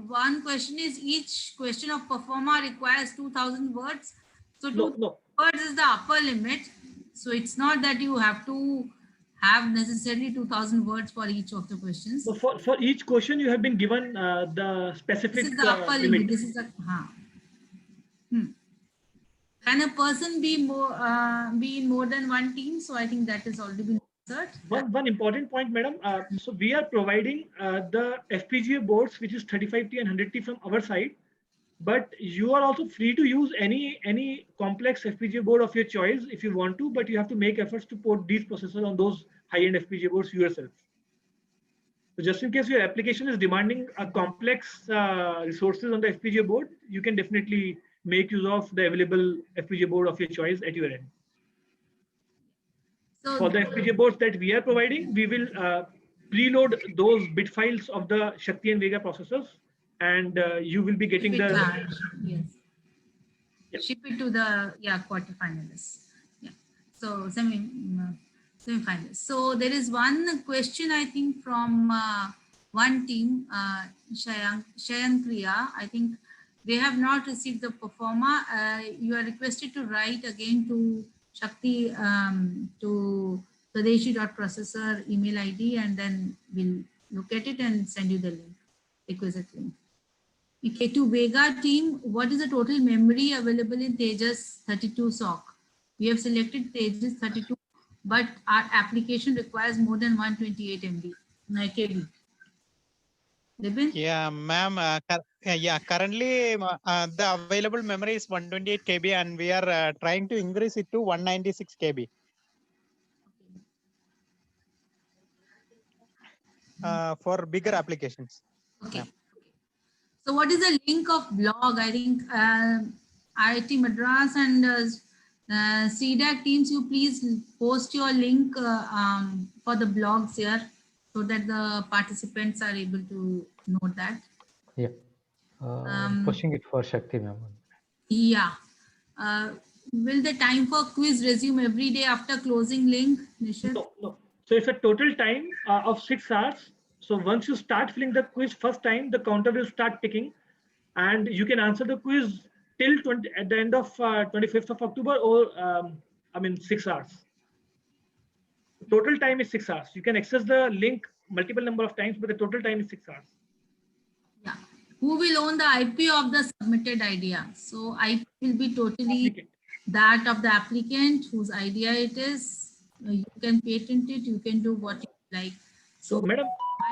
one question is, each question of performer requires 2000 words. So No, 2000 no. words is the upper limit. So it's not that you have to have necessarily 2000 words for each of the questions. So for each question, you have been given the This specific is the upper limit. limit. This is the, Can a person be in more than one team? So I think that has already been answered. One important point, madam. So we are providing the FPGA boards, which is 35T and 100T from our side, but you are also free to use any complex FPGA board of your choice if you want to, but you have to make efforts to port these processors on those high-end FPGA boards yourself. So just in case your application is demanding a complex resources on the FPGA board, you can definitely make use of the available FPGA board of your choice at your end. So For the FPGA boards that we are providing, we will preload those bit files of the Shakti and Vega processors, and you will be getting ship it, the yes. Yeah. Ship it to the quarterfinalists. Yeah. So semi-finalists. So there is one question, I think, from one team, Shayan Kriya. I think they have not received the performer. You are requested to write again to Shakti, to Swadeshi.processor email ID, and then we'll look at it and send you the link, requisite link. K2 Vega team, what is the total memory available in Tejas 32 SOC? We have selected Tejas 32, but our application requires more than 128 MB. KB. Libin? Yeah, ma'am. Currently the available memory is 128 KB, and we are trying to increase it to 196 KB. For bigger applications. Okay. Yeah. So what is the link of blog? I think IIT Madras and CDAC teams, you please post your link for the blogs here so that the participants are able to note that. Yeah. Pushing it for Shakti, ma'am. Yeah. Will the time for quiz resume every day after closing link, Nishit? No. So it's a total time of 6 hours. So once you start filling the quiz first time, the counter will start ticking, and you can answer the quiz till at the end of 25th of October, or 6 hours. The total time is 6 hours. You can access the link multiple number of times, but the total time is 6 hours. Yeah. Who will own the IP of the submitted idea? So IP will be totally Applicant. that of the applicant whose idea it is. You can patent it, you can do what you like. So, madam,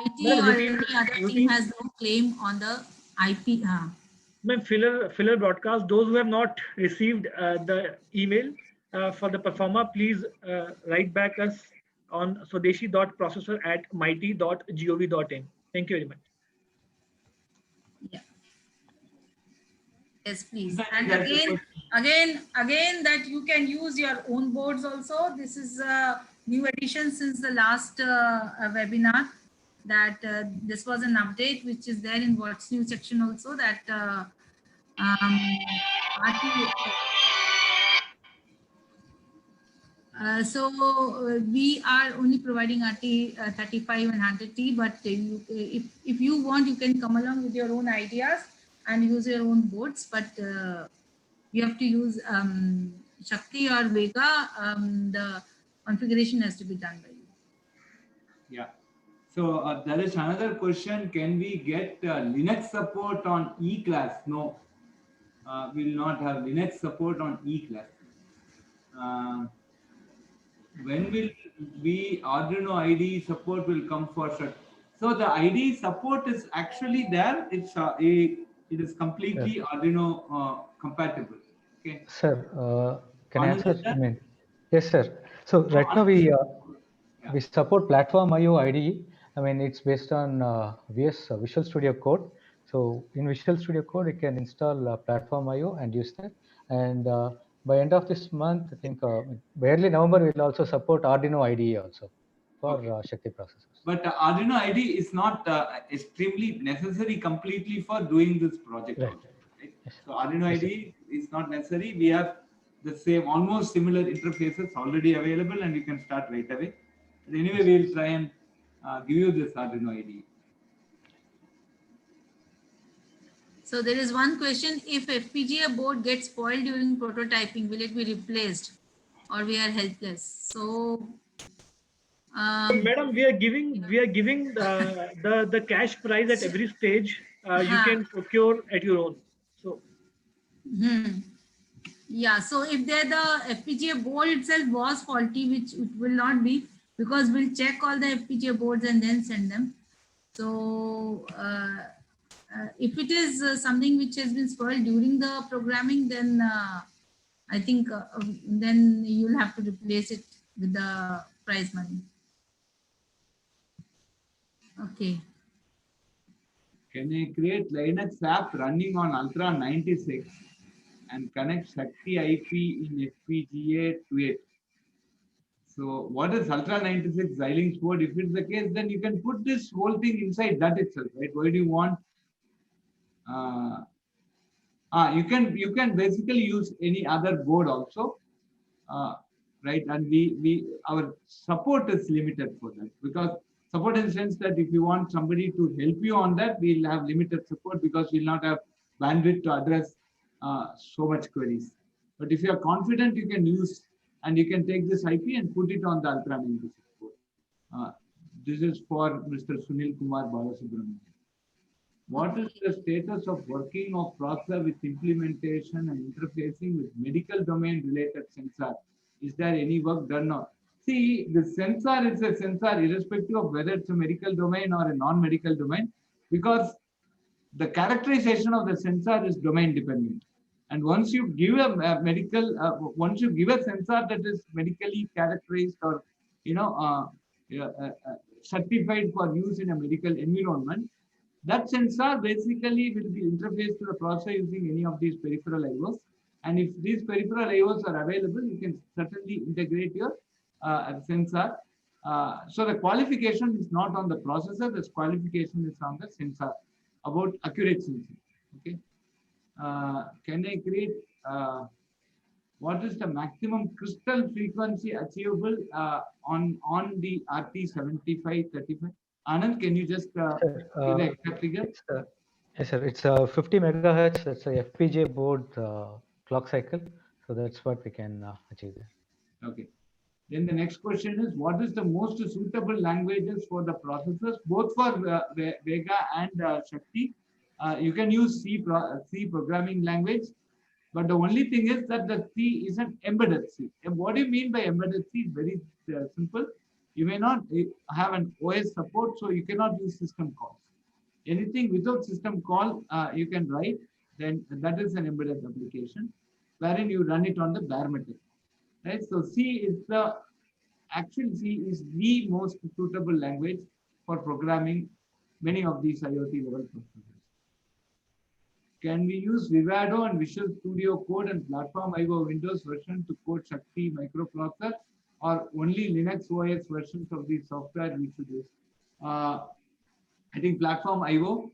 IT madam, or routine- any other team routine- has no claim on the IP. Ma'am, filler broadcast, those who have not received the email for the performer, please write back us on swadeshi.processor@mighty.gov.in. Thank you very much. Yeah. Yes, please. That- And that's the again, that you can use your own boards also. This is a new addition since the last webinar, that this was an update which is there in what's new section also, that we are only providing RT 35 and 100T, but if you want, you can come along with your own ideas and use your own boards, but you have to use Shakti or Vega, the configuration has to be done by you. Yeah. So there is another question. Can we get Linux support on E-class? No, we will not have Linux support on E-class. When will we Arduino IDE support will come for such? So the IDE support is actually there. It is completely Arduino compatible. Okay. Sir, can I Anand, answer? is that? I mean, yes, sir. So right now we support Platform IO IDE. I mean, it's based on VS Visual Studio Code. So in Visual Studio Code, you can install Platform IO and use that. And by end of this month, I think by early November, we'll also support Arduino IDE also for Shakti processors. But Arduino IDE is not extremely necessary completely for doing this project. Right. Also, right? So Arduino IDE is not necessary. We have the same, almost similar interfaces already available, and you can start right away. But anyway, we'll try and give you this Arduino IDE. So there is one question: if FPGA board gets spoiled during prototyping, will it be replaced, or we are helpless? So, Madam, we are giving the cash prize at every stage. You can procure at your own. So. Yeah, so if the FPGA board itself was faulty, which it will not be, because we'll check all the FPGA boards and then send them. So if it is something which has been spoiled during the programming, then I think then you'll have to replace it with the prize money. Okay. Can I create Linux app running on Ultra 96 and connect Shakti IP in FPGA to it? So what is Ultra 96 Xilinx board? If it's the case, then you can put this whole thing inside that itself, right? Why do you want? You can basically use any other board also, right? And our support is limited for that, because support in the sense that if you want somebody to help you on that, we'll have limited support because we'll not have bandwidth to address so much queries. But if you are confident, you can use and you can take this IP and put it on the Ultra 96 board. This is for Mr. Sunil Kumar Balasubramanian. What is the status of working of processor with implementation and interfacing with medical domain related sensor? Is there any work done on? See, the sensor is a sensor irrespective of whether it's a medical domain or a non-medical domain, because the characterization of the sensor is domain dependent. And once you give a medical, once you give a sensor that is medically characterized or certified for use in a medical environment, that sensor basically will be interfaced to the processor using any of these peripheral IOs. And if these peripheral IOs are available, you can certainly integrate your sensor. So the qualification is not on the processor, the qualification is on the sensor about accurate sensing. Okay. Can I create what is the maximum crystal frequency achievable on the RT7535? Anand, can you just give the exact figure? Yes, sir. It's 50 megahertz. That's a FPGA board clock cycle. So that's what we can achieve there. Okay. Then the next question is, what is the most suitable languages for the processors, both for Vega and Shakti? You can use C programming language, but the only thing is that the C is an embedded C. And what do you mean by embedded C? Very simple. You may not have an OS support, so you cannot use system calls. Anything without system call, you can write, then that is an embedded application, wherein you run it on the bare metal. Right? So C is the most suitable language for programming many of these IoT level processors. Can we use Vivado and Visual Studio Code and Platform IO Windows version to code Shakti microprocessor, or only Linux OS versions of the software we should use? I think Platform IO.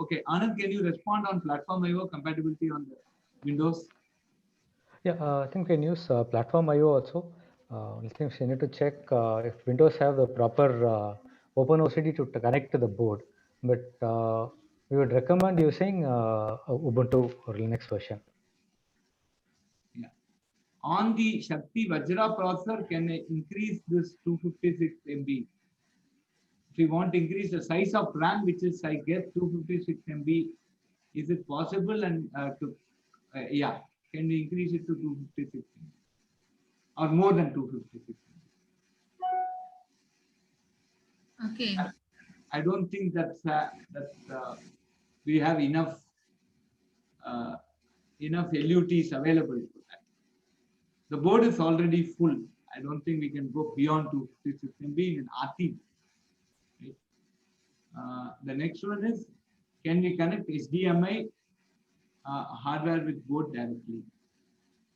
Okay, Anand, can you respond on Platform IO compatibility on the Windows? Yeah, I think we can use Platform IO also. I think we need to check if Windows have the proper OpenOCD to connect to the board. But we would recommend using Ubuntu or Linux version. Yeah. On the Shakti Vajra processor, can I increase this 256 MB? If you want to increase the size of RAM, which is I get 256 MB, is it possible? And yeah, can we increase it to 256 MB or more than 256 MB? Okay. I don't think we have enough LUTs available for that. The board is already full. I don't think we can go beyond 256 MB in RT. Right? The next one is, can we connect HDMI hardware with board directly?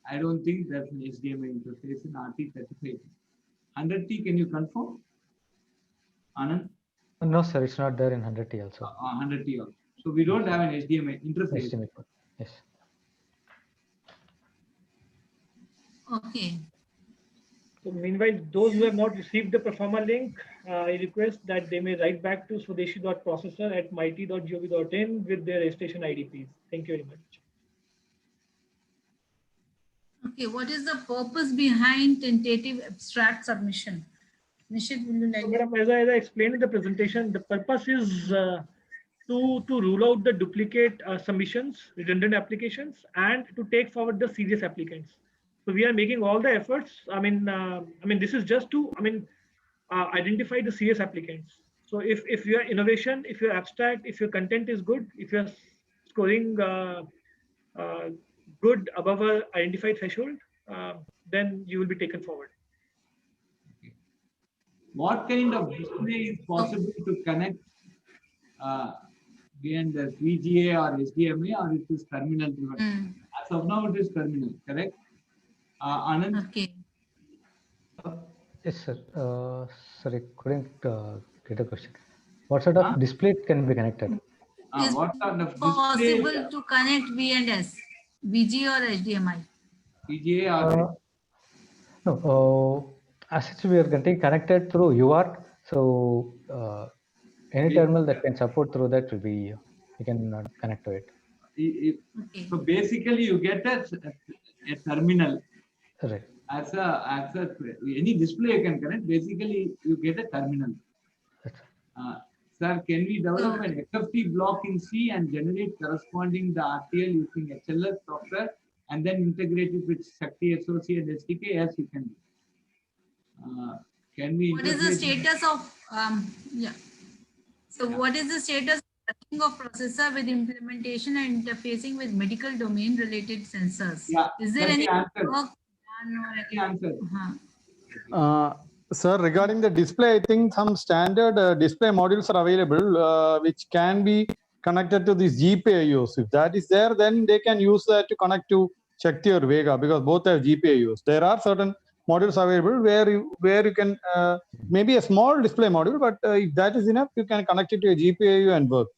I don't think there's an HDMI interface in RT35. 100T, can you confirm? Anand? No, sir, it's not there in 100T also. 100T also. So we don't have an HDMI interface. HDMI port. Yes. Okay. So meanwhile, those who have not received the Performa link, I request that they may write back to swadeshi.processor@mighty.gov.in with their registration ID, please. Thank you very much. Okay, what is the purpose behind tentative abstract submission? Nishit, will you like? So, madam, as I explained in the presentation, the purpose is to rule out the duplicate submissions, redundant applications, and to take forward the serious applicants. So we are making all the efforts. I mean, this is just to, identify the serious applicants. So if your innovation, if your abstract, if your content is good, if you're scoring good above a identified threshold, then you will be taken forward. What kind of display is possible to connect behind the VGA or HDMI, or it is terminal driven? As of now, it is terminal, correct? Anand? Okay. Yes, sir. Sorry, couldn't get a question. What sort of display can be connected? Is What kind of possible display? to connect V and S, VGA or HDMI? VGA or No, as such, we are getting connected through UART. So any terminal that can support through that will be, you can connect to it. Okay. So basically, you get a terminal. Right. As any display you can connect. Basically, you get a terminal. Sir, can we develop an FFT block in C and generate corresponding the RTL using HLS software and then integrate it with Shakti SOC and SDK? Yes, you can do. Can we? What is the status of So what is the status of processor with implementation and interfacing with medical domain related sensors? Yeah, is there any answer? work done or any Answer. Sir, regarding the display, I think some standard display modules are available which can be connected to these GPIOs. If that is there, then they can use that to connect to Shakti or Vega because both have GPIOs. There are certain modules available where you can maybe a small display module, but if that is enough, you can connect it to a GPIO and work.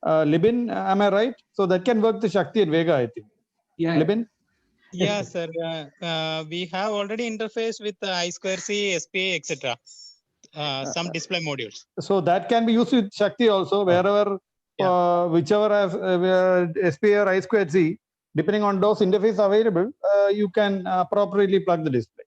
Libin, am I right? So that can work to Shakti and Vega, I think. Yeah. Libin? Yeah, sir. We have already interfaced with I2C, SPA, etc. Some display modules. So that can be used with Shakti also, wherever, whichever has SPA or I2C, depending on those interface available, you can appropriately plug the display.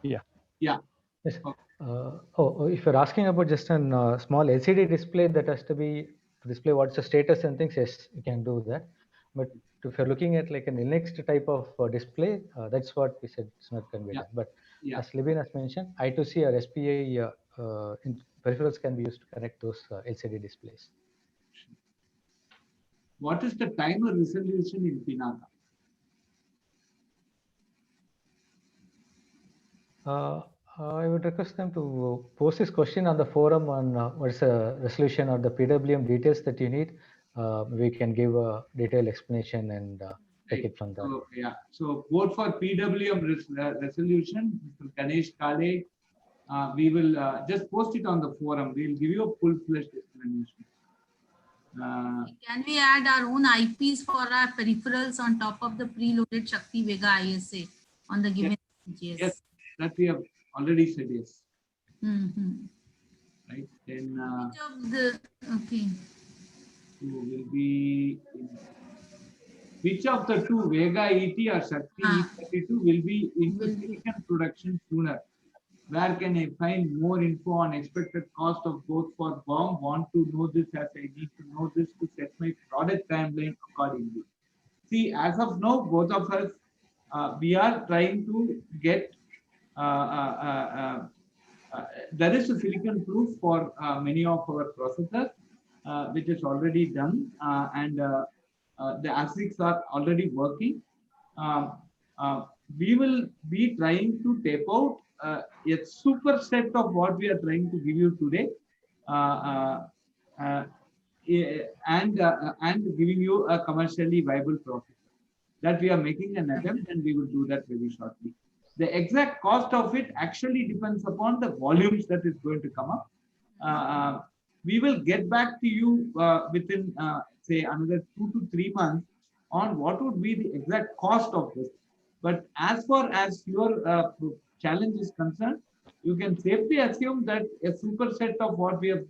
Yeah. Yes. If you're asking about just a small LCD display that has to be display what's the status and things, yes, you can do that. But if you're looking at like an next type of display, that's what we said it's not going to be done. But as Libin has mentioned, I2C or SPA peripherals can be used to connect those LCD displays. What is the timer resolution in Pinaka? I would request them to post this question on the forum on what is the resolution or the PWM details that you need. We can give a detailed explanation and take it from there. So, so vote for PWM resolution, Mr. Ganesh Kale. We will just post it on the forum. We will give you a full-fledged explanation. Can we add our own IPs for our peripherals on top of the preloaded Shakti Vega ISA on the given GS? Yes, that we have already said yes. Right, then okay. who will be which of the two, Vega ET or Shakti E32, will be into silicon production sooner? Where can I find more info on expected cost of both for BOM? Want to know this as I need to know this to set my product timeline accordingly. See, as of now, both of us, we are trying to get, there is a silicon proof for many of our processors, which is already done, and the ASICs are already working. We will be trying to tape out a superset of what we are trying to give you today, and giving you a commercially viable processor. That we are making an attempt, and we will do that very shortly. The exact cost of it actually depends upon the volumes that is going to come up. We will get back to you within, say, another 2 to 3 months on what would be the exact cost of this. But as far as your challenge is concerned, you can safely assume that a superset of what we have,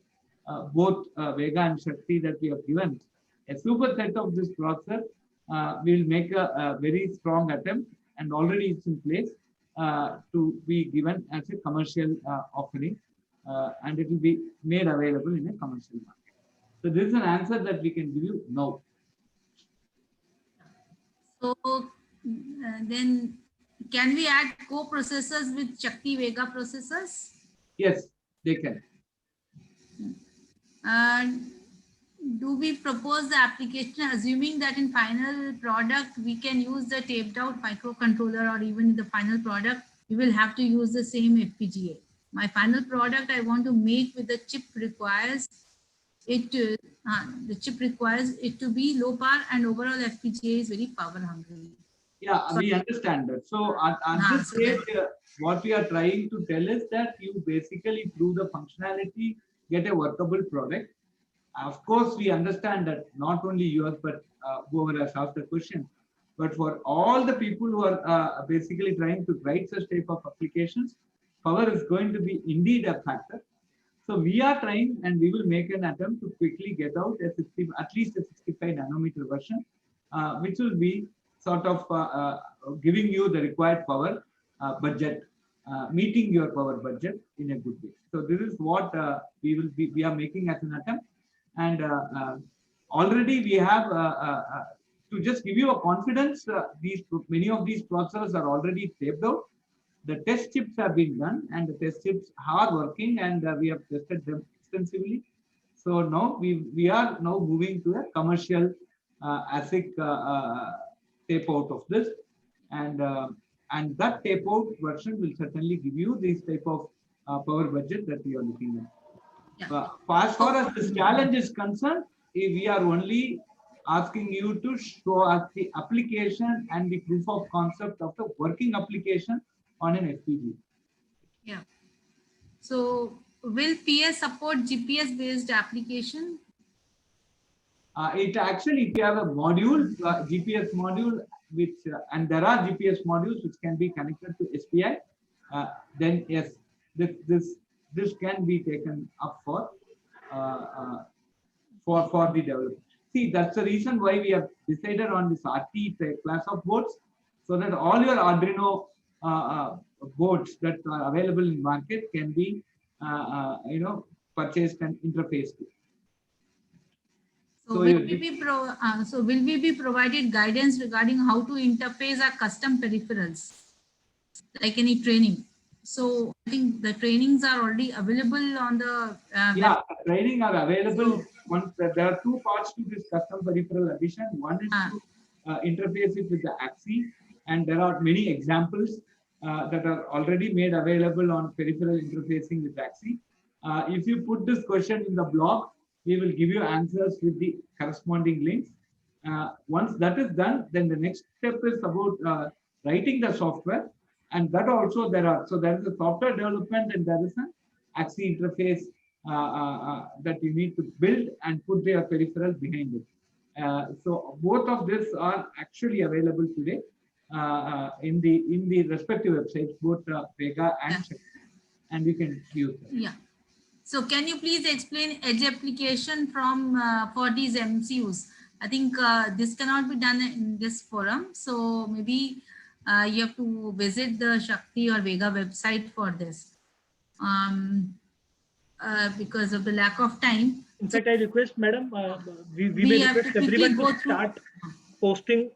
both Vega and Shakti that we have given, a superset of this processor will make a very strong attempt, and already it's in place to be given as a commercial offering, and it will be made available in a commercial market. So this is an answer that we can give you now. So then can we add co-processors with Shakti Vega processors? Yes, they can. Do we propose the application assuming that in final product we can use the taped out microcontroller, or even in the final product we will have to use the same FPGA? My final product I want to make with the chip requires it to, the chip requires it to be low power, and overall FPGA is very power hungry. Yeah, we understand that. So at this stage, what we are trying to tell is that you basically, through the functionality, get a workable product. Of course, we understand that not only yours, but whoever has asked the question, but for all the people who are basically trying to write such type of applications, power is going to be indeed a factor. So we are trying, and we will make an attempt to quickly get out a at least a 65 nanometer version, which will be sort of giving you the required power budget, meeting your power budget in a good way. So this is what we are making as an attempt, and already we have to just give you a confidence. Many of these processors are already taped out. The test chips have been done, and the test chips are working, and we have tested them extensively. So now we are now moving to a commercial ASIC tape out of this, and that tape out version will certainly give you this type of power budget that we are looking at. Yeah. As far as this challenge is concerned, we are only asking you to show us the application and the proof of concept of the working application on an FPGA. Yeah. So will PS support GPS based application? It actually, if you have a module, GPS module, which and there are GPS modules which can be connected to SPI, then yes, this can be taken up for the development. See, that's the reason why we have decided on this RT class of boards, so that all your Arduino boards that are available in market can be purchased and interfaced with. So will we be provided guidance regarding how to interface our custom peripherals, like any training? So I think the trainings are already available on the training are available. There are two parts to this custom peripheral addition. One is to interface it with the AXI, and there are many examples that are already made available on peripheral interfacing with AXI. If you put this question in the blog, we will give you answers with the corresponding links. Once that is done, then the next step is about writing the software, and that also there is a software development, and there is an AXI interface that you need to build and put your peripheral behind it. So both of this are actually available today in the respective websites, both Vega and Shakti, and you can use them. Yeah. So can you please explain edge application for these MCUs? I think this cannot be done in this forum. So maybe you have to visit the Shakti or Vega website for this. Because of the lack of time. In fact, I request, madam, we We may have to request quickly everyone go to through. start posting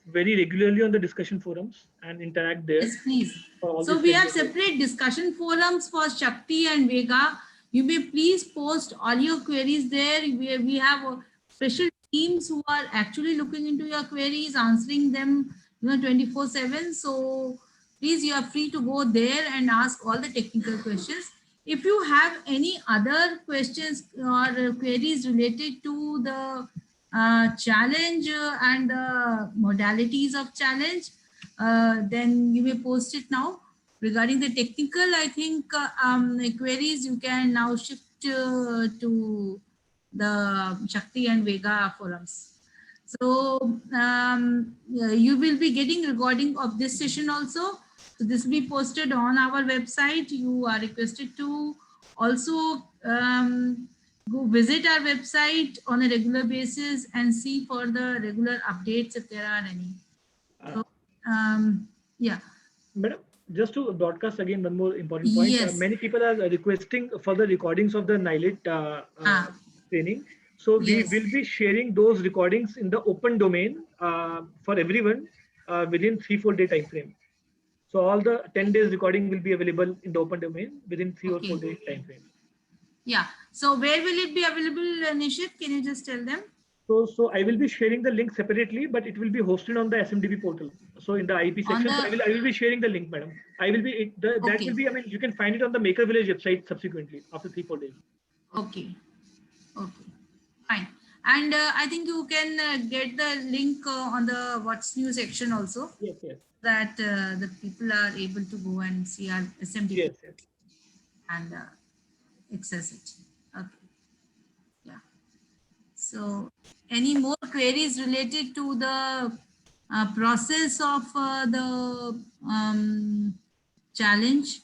very regularly on the discussion forums and interact there. Yes, please. for all So these we have things. separate discussion forums for Shakti and Vega. You may please post all your queries there. We have special teams who are actually looking into your queries, answering them 24/7. So please, you are free to go there and ask all the technical questions. If you have any other questions or queries related to the challenge and the modalities of challenge, then you may post it now. Regarding the technical, I think queries you can now shift to the Shakti and Vega forums. So you will be getting recording of this session also. So this will be posted on our website. You are requested to also go visit our website on a regular basis and see for the regular updates if there are any. So, yeah. Madam, just to broadcast again one more important point. Yes. Many people are requesting further recordings of the NILIT training. So we Yes. will be sharing those recordings in the open domain for everyone within 3-4 day time frame. So all the 10 days recording will be available in the open domain within 3 or 4 days time frame. Yeah. So where will it be available, Nishit? Can you just tell them? So I will be sharing the link separately, but it will be hosted on the SMDB portal. So in the IP section, so I will be sharing the link, madam. I will be that will be. I mean, you can find it on the Maker Village website subsequently after 3-4 days. Okay. Okay. Fine. And I think you can get the link on the What's New section also. Yes. Yes. That the people are able to go and see our SMDB. Yes. Yes. And access it. Okay. Yeah. So any more queries related to the process of the challenge?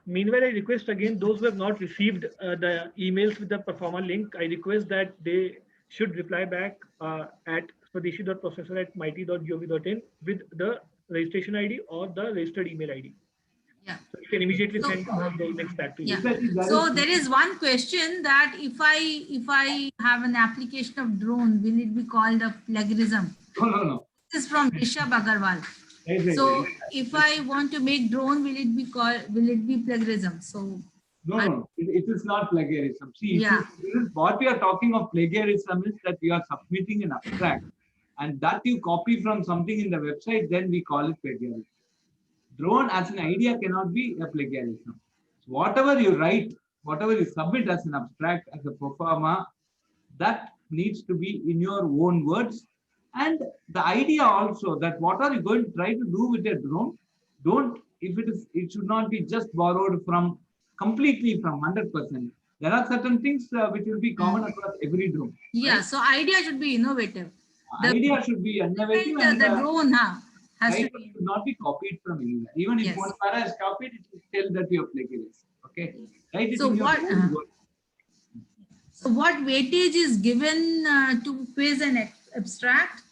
Meanwhile, I request again those who have not received the emails with the performer link, I request that they should reply back at swadeshi.processor@mighty.gov.in with the registration ID or the registered email ID. Yeah. So you can immediately send the links back to you. Yeah. So there is one question that if I have an application of drone, will it be called a plagiarism? No. This is from Rishabh Agarwal. So if I want to make drone, will it be plagiarism? So No. It is not plagiarism. See, Yeah. What we are talking of plagiarism is that you are submitting an abstract and that you copy from something in the website, then we call it plagiarism. Drone as an idea cannot be a plagiarism. So whatever you write, whatever you submit as an abstract, as a pro forma, that needs to be in your own words. And the idea also that what are you going to try to do with a drone? It should not be just borrowed from completely from 100%. There are certain things which will be common across every drone. yeah, right? so idea should be innovative. The Idea should be innovative and the drone has to right be. should not be copied from anywhere. Even if Yes. one para is copied, it will tell that you are plagiarized. Okay. Right? It So in your what? own words. So what weightage is given to quiz and abstract?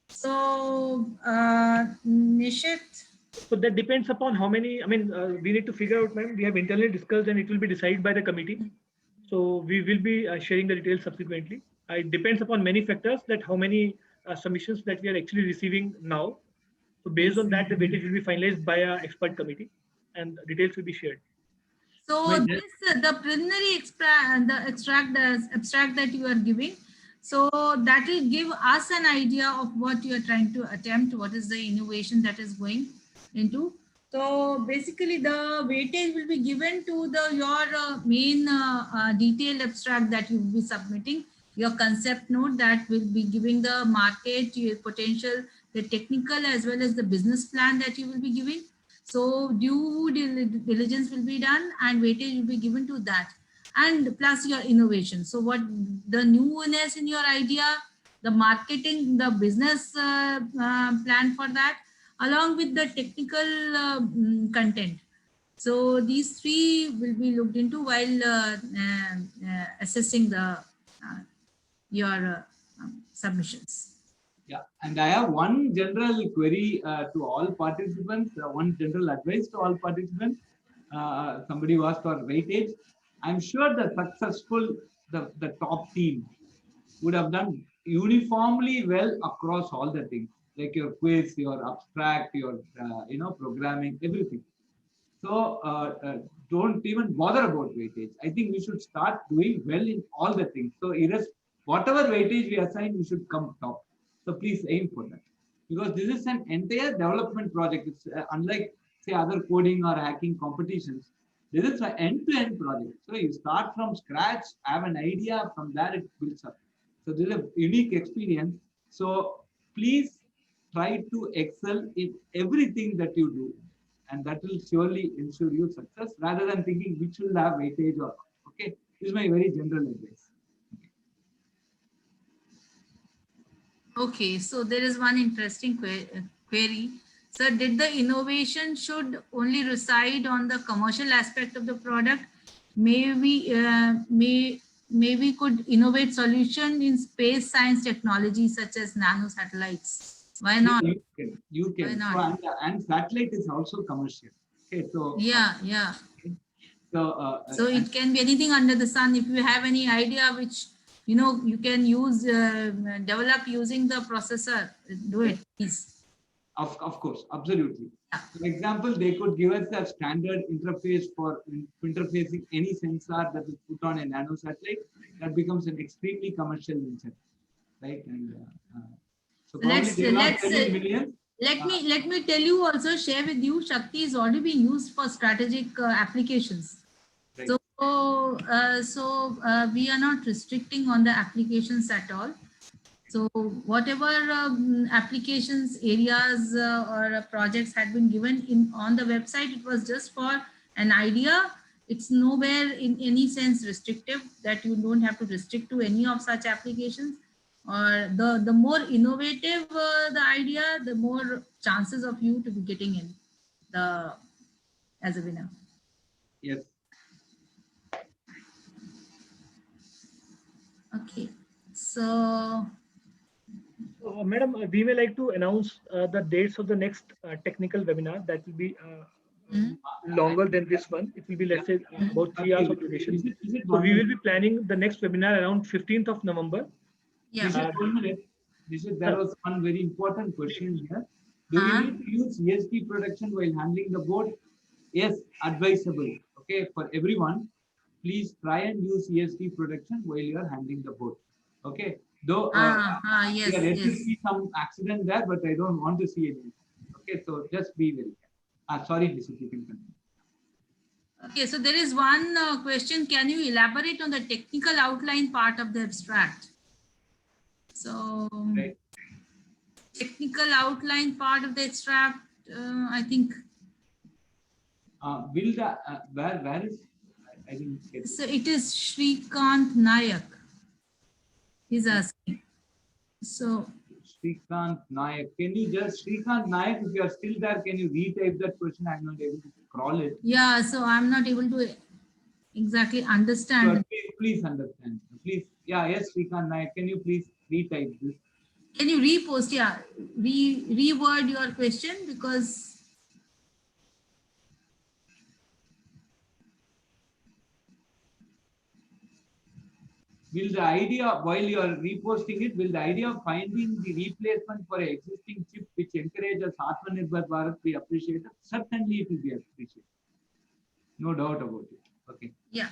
So Nishit. So that depends upon how many, I mean, we need to figure out, ma'am, we have internally discussed and it will be decided by the committee. So we will be sharing the details subsequently. It depends upon many factors that how many submissions that we are actually receiving now. So based on that, the weightage will be finalized by our expert committee and details will be shared. So Wait, this the preliminary abstract that you are giving, so that will give us an idea of what you are trying to attempt, what is the innovation that is going into. So basically the weightage will be given to your main detailed abstract that you will be submitting, your concept note that will be giving the market, your potential, the technical as well as the business plan that you will be giving. So due diligence will be done and weightage will be given to that, and plus your innovation. So what the newness in your idea, the marketing, the business plan for that, along with the technical content. So these three will be looked into while assessing the your submissions. Yeah, and I have one general query to all participants, one general advice to all participants. Somebody who asked for weightage. I'm sure the the top team would have done uniformly well across all the things, like your quiz, your abstract, your programming, everything. So don't even bother about weightage. I think we should start doing well in all the things. So whatever weightage we assign, we should come top. So please aim for that, because this is an entire development project. It's unlike, say, other coding or hacking competitions. This is an end-to-end project. So you start from scratch, have an idea, from there it builds up. So this is a unique experience. So please try to excel in everything that you do, and that will surely ensure you success, rather than thinking which will have weightage or not. Okay, this is my very general advice. Okay, so there is one interesting query. So did the innovation should only reside on the commercial aspect of the product? Maybe we could innovate solution in space science technology such as nano satellites. Why not? You can. Why not? So, and satellite is also commercial. Okay, so Yeah. So and it can be anything under the sun. If you have any idea which you can use, develop using the processor, do it, please. Of course, absolutely. For example, they could give us a standard interface for interfacing any sensor that is put on a nano satellite. That becomes an extremely commercial venture, right? And so probably they will not sell in millions. Let me tell you also, share with you, Shakti is already being used for strategic applications. Right. So we are not restricting on the applications at all. So whatever applications, areas or projects had been given on the website, it was just for an idea. It's nowhere in any sense restrictive, that you don't have to restrict to any of such applications. Or the more innovative the idea, the more chances of you to be getting in as a winner. Yes. Okay, so Madam, we may like to announce the dates of the next technical webinar. That will be longer than this one. It will be, let's say, about 3 hours of duration. So we will be planning the next webinar around 15th of November. Yeah. There was one very important question here. Do we need to use ESP production while handling the board? Yes, advisable. Okay, for everyone, please try and use ESP production while you are handling the board. Okay, though yes, there will be some accident there, but I don't want to see anything. Okay, so just be very careful. Sorry, Mr. You can continue. Okay, so there is one question. Can you elaborate on the technical outline part of the abstract? So, right. Technical outline part of the abstract, I think. Will the where is? I didn't get it. So it is Shrikant Nayak. He's asking. So Shrikant Nayak, can you just, Shrikant Nayak, if you are still there, can you retype that question? I'm not able to scroll it. Yeah, so I'm not able to exactly understand. So please understand. Please, yeah, yes, Shrikant Nayak, can you please retype this? Can you repost? Yeah, reword your question, because will the idea, while you are reposting it, will the idea of finding the replacement for an existing chip which encourages Atmanirbhar Bharat be appreciated? Certainly it will be appreciated. No doubt about it. Okay. Yeah.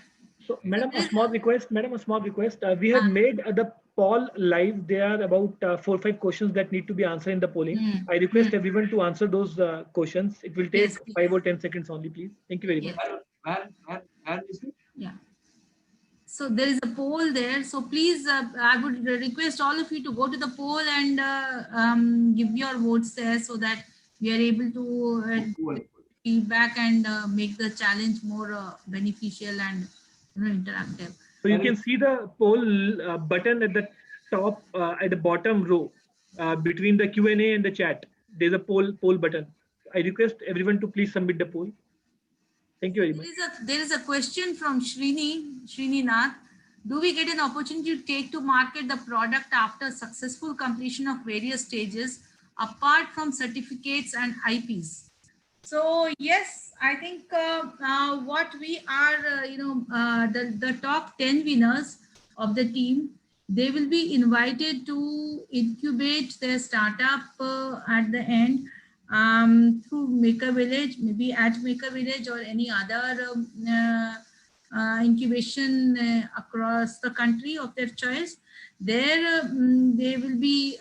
So, madam, a small request. Madam, a small request. We have made the poll live. There are about 4 or 5 questions that need to be answered in the polling. I request everyone to answer those questions. It will take 5 or 10 seconds only, please. Thank you very much. Where is it? Yeah. So there is a poll there. So please, I would request all of you to go to the poll and give your votes there, so that we are able to feedback and make the challenge more beneficial and interactive. So you can see the poll button at the top, at the bottom row, between the Q&A and the chat. there's a poll button. I request everyone to please submit the poll. Thank you very much. There is a question from Srini Nath. Do we get an opportunity to take to market the product after successful completion of various stages, apart from certificates and IPs? So yes, I think what we are, the top 10 winners of the team, they will be invited to incubate their startup at the end through Maker Village, maybe at Maker Village or any other incubation across the country of their choice. There they will be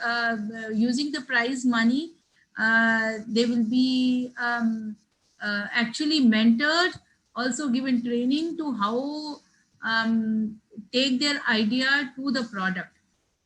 using the prize money. They will be actually mentored, also given training to how take their idea to the product.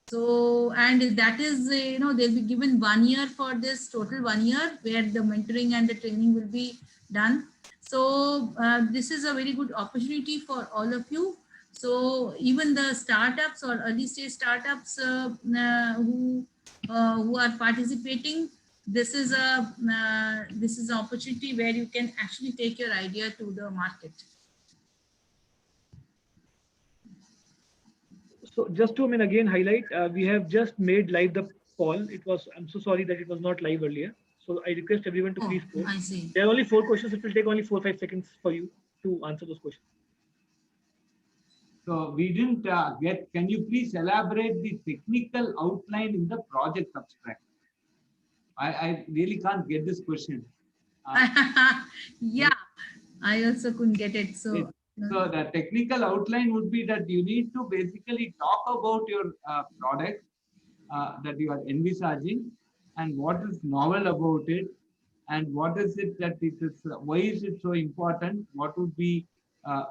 So, and that is, they'll be given 1 year for this, total 1 year, where the mentoring and the training will be done. So this is a very good opportunity for all of you. So even the startups or early stage startups who are participating, this is an opportunity where you can actually take your idea to the market. So just to again highlight, we have just made live the poll. I'm so sorry that it was not live earlier. So I request everyone to please vote. I see. There are only 4 questions. It will take only 4-5 seconds for you to answer those questions. So we didn't get, can you please elaborate the technical outline in the project abstract? I really can't get this question. Yeah, I also couldn't get it. So the technical outline would be that you need to basically talk about your product that you are envisaging and what is novel about it and what is it that it is, why is it so important, what would be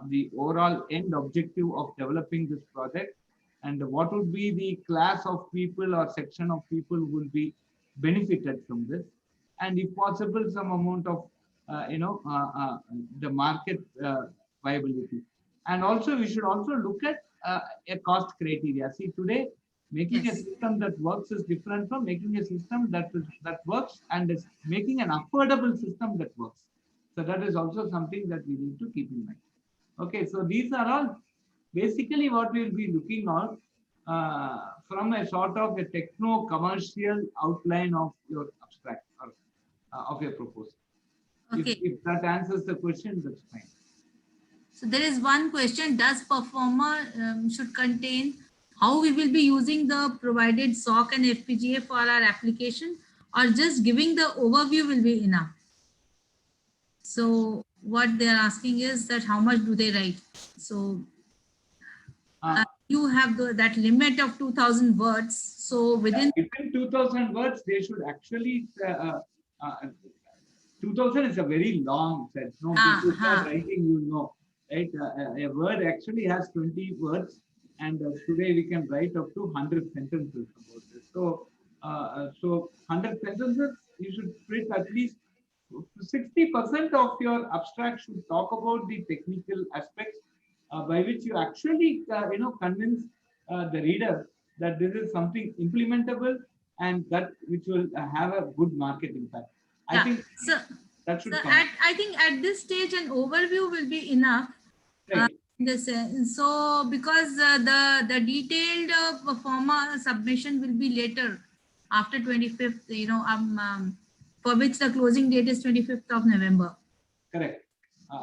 the overall end objective of developing this product, and what would be the class of people or section of people who will be benefited from this, and if possible some amount of the market viability. And also we should also look at a cost criteria. See, today making a system that works is different from making a system that works and is making an affordable system that works. So that is also something that we need to keep in mind. Okay, so these are all basically what we will be looking at from a sort of a techno-commercial outline of your abstract or of your proposal. Okay. If that answers the question, that's fine. So there is one question: does performer should contain how we will be using the provided SOC and FPGA for our application, or just giving the overview will be enough? So what they are asking is that how much do they write? So you have that limit of 2000 words. So within 2000 words, they should actually 2000 is a very long set. No, people start writing, you know, right? A word actually has 20 words, and today we can write up to 100 sentences about this. So, so 100 sentences, you should print at least 60% of your abstract should talk about the technical aspects by which you actually, convince the reader that this is something implementable and that which will have a good market impact. I think so, that should come. I think at this stage an overview will be enough. Right. So because the detailed performer submission will be later after 25th, for which the closing date is 25th of November. Correct.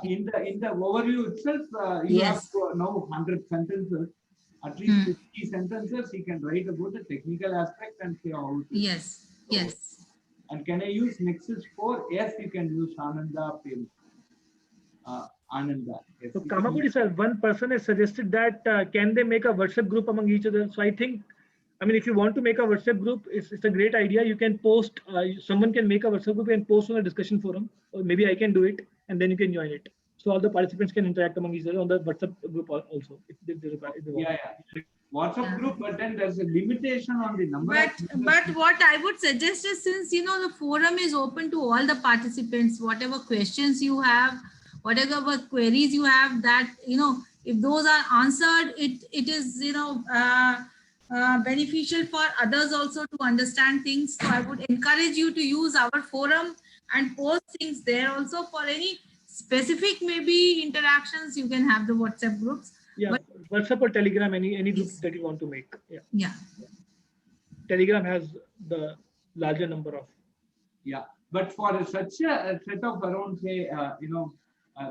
In the overview itself, you have to know 100 sentences, at least 50 sentences you can write about the technical aspect and say how. Yes. So, yes. And can I use Nexus 4? Yes, you can use Ananda Pim. Ananda. Yes, so Kamakuri sir, one person has suggested that can they make a WhatsApp group among each other? So I think, if you want to make a WhatsApp group, it's a great idea. You can post, someone can make a WhatsApp group and post on a discussion forum, or maybe I can do it and then you can join it. So all the participants can interact among each other on the WhatsApp group also. If they require. WhatsApp group, but then there's a limitation on the number. But what I would suggest is, since the forum is open to all the participants, whatever questions you have, whatever queries you have, that if those are answered, it is beneficial for others also to understand things. So I would encourage you to use our forum and post things there also. For any specific maybe interactions, you can have the WhatsApp groups. Yeah, But WhatsApp or Telegram, any group Yes. that you want to make. Yeah. yeah, Telegram has the larger number of. Yeah, but for such a set of around, say,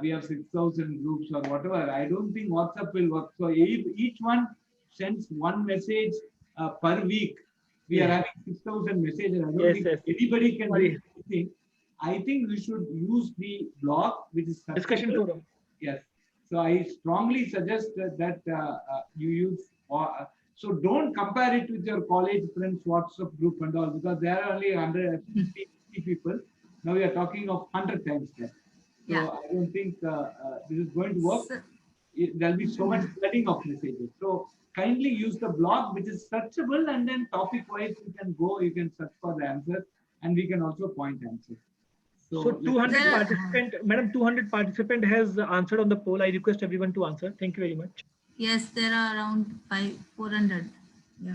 we have 6,000 groups or whatever, I don't think WhatsApp will work. So if each one sends one message per week, we are Yes. having 6,000 messages. I don't Yes, think yes. anybody can Sorry. do anything. I think we should use the blog, which is Discussion searchable. forum. Yes. So I strongly suggest that you use. So don't compare it with your college friends WhatsApp group and all, because there are only 150 people. Now we are talking of 100 times that. So Yeah. I don't think this is going to work. So- There'll be so much flooding of messages. So kindly use the blog, which is searchable, and then topic wise you can go, you can search for the answer, and we can also point answers. So 200 There are- participant, Madam, 200 participant has answered on the poll. I request everyone to answer. Thank you very much. yes, there are around 400. Yeah.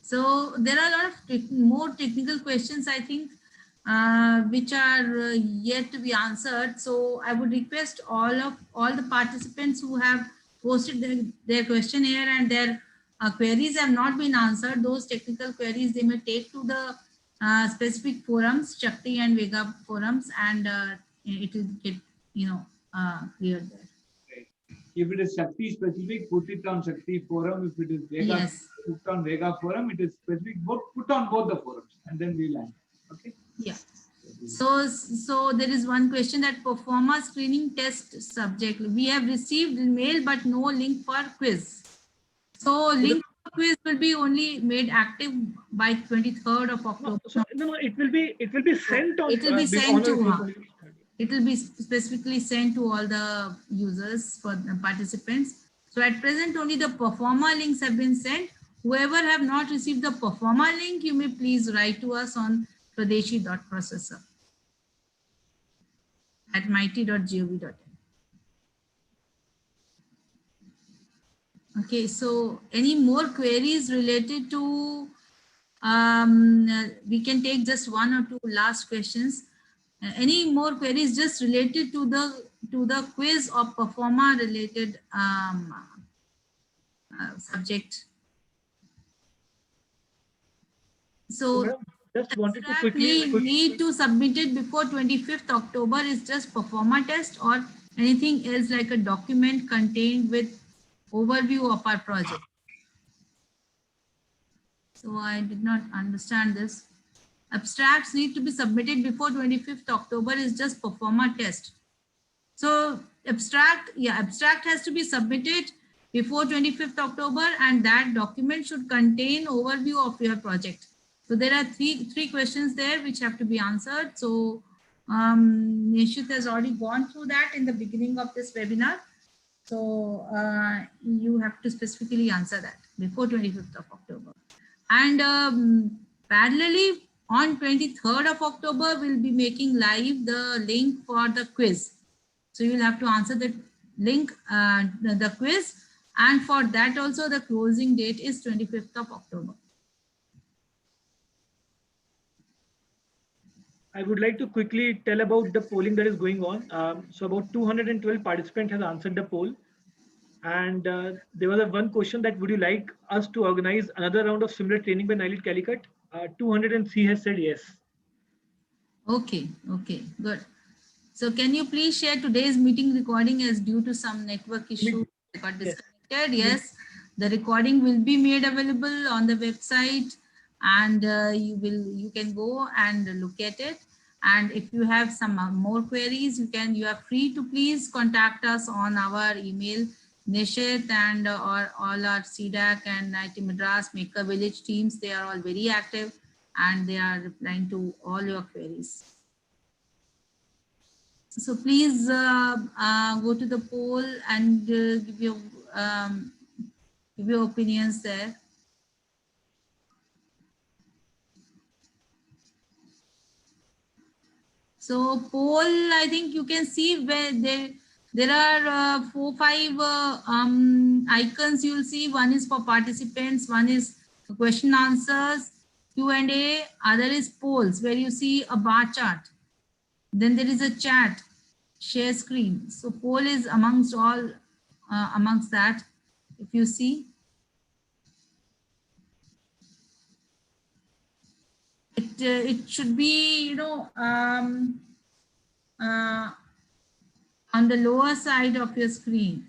So there are a lot of more technical questions, I think, which are yet to be answered. So I would request all the participants who have posted their questionnaire and their queries have not been answered. Those technical queries they may take to the specific forums, Shakti and Vega forums, and it will get cleared there. If it is Shakti specific, put it on Shakti forum. If it is Vega, Yes. put on Vega forum. It is specific, put on both the forums, and then we'll answer. Okay. Yeah. So there is one question that performer screening test subject. We have received mail but no link for quiz. So link for quiz will be only made active by 23rd of October. No, it will be sent on. It will be the sent to honor- her. It will be specifically sent to all the users for the participants. So at present, only the performer links have been sent. Whoever have not received the performer link, you may please write to us on swadeshi.processor@mighty.gov.in. Okay, so any more queries related to, we can take just one or two last questions. Any more queries just related to the quiz or performer related subject? So Madam, just wanted to abstract need to submit it before 25th October is just performer test or anything else like a document contained with overview of our project. So I did not understand this. Abstracts need to be submitted before 25th October is just performer test. So abstract has to be submitted before 25th October and that document should contain overview of your project. So there are three questions there which have to be answered. So Nishit has already gone through that in the beginning of this webinar. So you have to specifically answer that before 25th of October. And parallelly, on 23rd of October, we'll be making live the link for the quiz. So you'll have to answer the link, the quiz. And for that also, the closing date is 25th of October. I would like to quickly tell about the polling that is going on. So about 212 participants have answered the poll. And there was one question that would you like us to organize another round of similar training by NILIT Calicut? 203 has said yes. Okay, good. So can you please share today's meeting recording as due to some network issue got disconnected? Yes, the recording will be made available on the website and you can go and look at it. And if you have some more queries, you are free to please contact us on our email, Nishit and or all our CDAC and IIT Madras Maker Village teams. They are all very active and they are replying to all your queries. So please go to the poll and give your opinions there. So poll, I think you can see where There are 4-5 icons you'll see. One is for participants, one is question answers, Q&A, other is polls where you see a bar chart. Then there is a chat, share screen. So poll is amongst all, amongst that, if you see. It should be, on the lower side of your screen.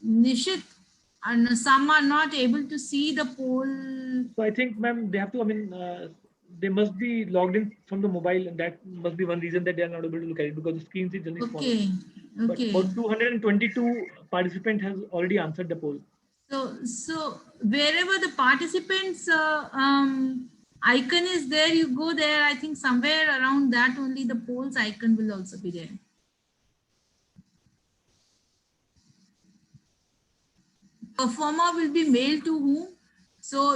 Nishit, and some are not able to see the poll. So I think, ma'am, they have to, they must be logged in from the mobile, and that must be one reason that they are not able to look at it, because the screen is generally smaller. Okay, But okay. about 222 participant has already answered the poll. So wherever the participants icon is there, you go there. I think somewhere around that only the polls icon will also be there. Performer will be mailed to whom? So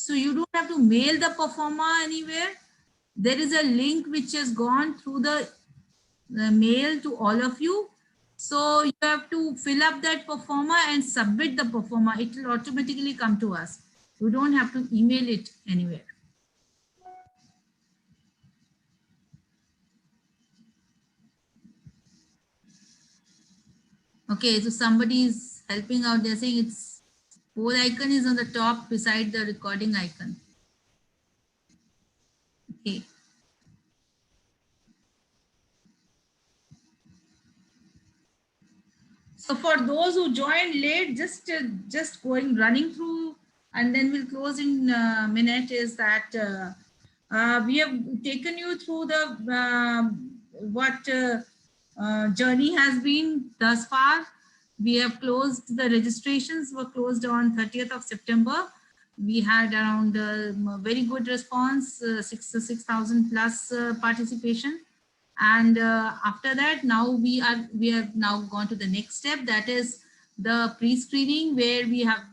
you don't have to mail the performer anywhere. There is a link which has gone through the mail to all of you. So you have to fill up that performer and submit the performer. It will automatically come to us. You don't have to email it anywhere. Okay, so somebody is helping out. They're saying it's poll icon is on the top beside the recording icon. Okay. So for those who joined late, just running through, and then we'll close in a minute, is that we have taken you through the what journey has been thus far. We have closed, the registrations were closed on 30th of September. We had around very good response, 6,000 plus participation. And after that, now we have now gone to the next step, that is the pre-screening, where you have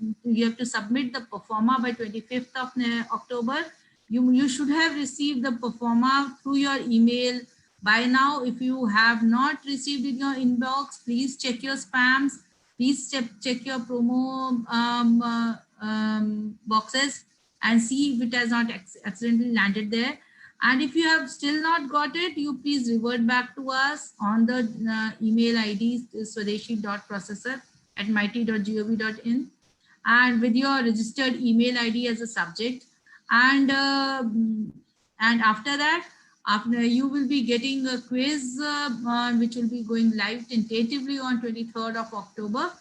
to submit the performer by 25th of October. You should have received the performer through your email by now. If you have not received in your inbox, please check your spams. Please check your promo boxes and see if it has not accidentally landed there. And if you have still not got it, you please revert back to us on the email ID swadeshi.processor@mighty.gov.in, and with your registered email ID as a subject. And after that, you will be getting a quiz which will be going live tentatively on 23rd of October.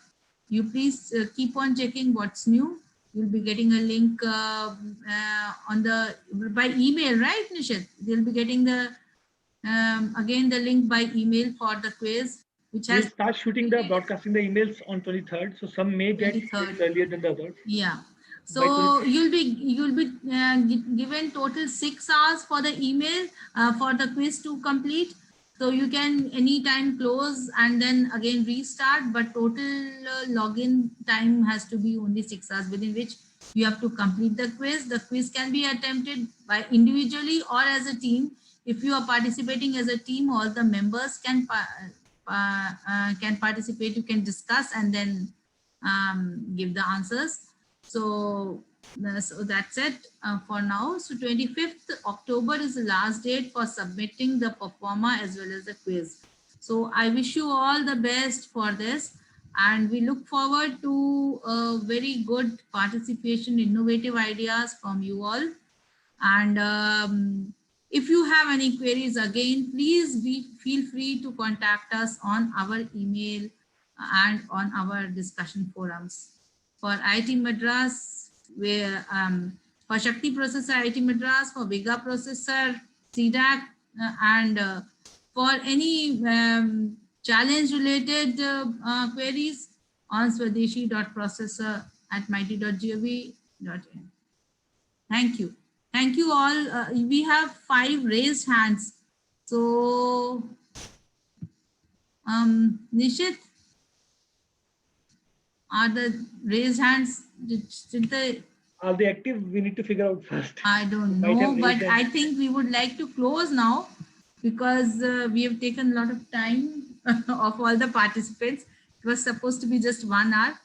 You please keep on checking what's new. You'll be getting a link by email, right, Nishit? They'll be getting the again the link by email for the quiz, which has. We'll start broadcasting the emails on 23rd. So some may get earlier than the others. Yeah. So you'll be given total 6 hours for the email for the quiz to complete. So you can anytime close and then again restart, but total login time has to be only 6 hours, within which you have to complete the quiz. The quiz can be attempted by individually or as a team. If you are participating as a team, all the members can participate. You can discuss and then give the answers. So that's it for now. So 25th October is the last date for submitting the performer as well as the quiz. So I wish you all the best for this, and we look forward to very good participation, innovative ideas from you all. And if you have any queries, again, please feel free to contact us on our email and on our discussion forums. For IIT Madras, where for Shakti Processor, IIT Madras, for Vega Processor, CDAC, and for any challenge-related queries on swadeshi.processor@mighty.gov.in. Thank you. Thank you all. We have 5 raised hands. So, Nishit. Are the raised hands, did the, Are they active? We need to figure out first. I don't Might have know, but raised them. I think we would like to close now because we have taken a lot of time of all the participants. It was supposed to be just 1 hour,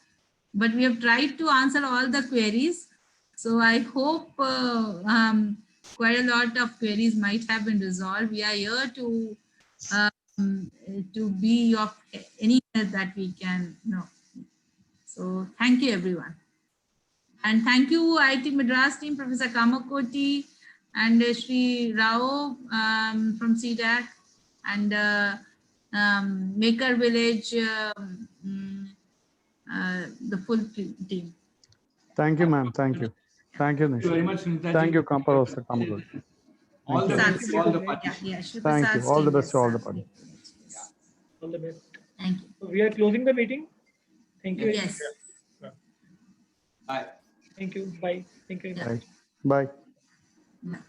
but we have tried to answer all the queries. So I hope quite a lot of queries might have been resolved. We are here to be of any help that we can know. So thank you, everyone. And thank you, IIT Madras team, Professor Kamakoti and Sri Rao from CDAC and Maker Village, the full team. Thank you, ma'am. Thank you. Thank you, Thank you very Nishi. much, Sunita. Thank you, Professor Kamakoti. All the Thank best to all the Yeah, participants. yeah. Thank you. All the best to all the parties. All the best. Thank you. So we are closing the meeting. Thank you. very Yes. much. Bye. Thank you. Bye. Thank you. very much. Bye. Bye. Yeah.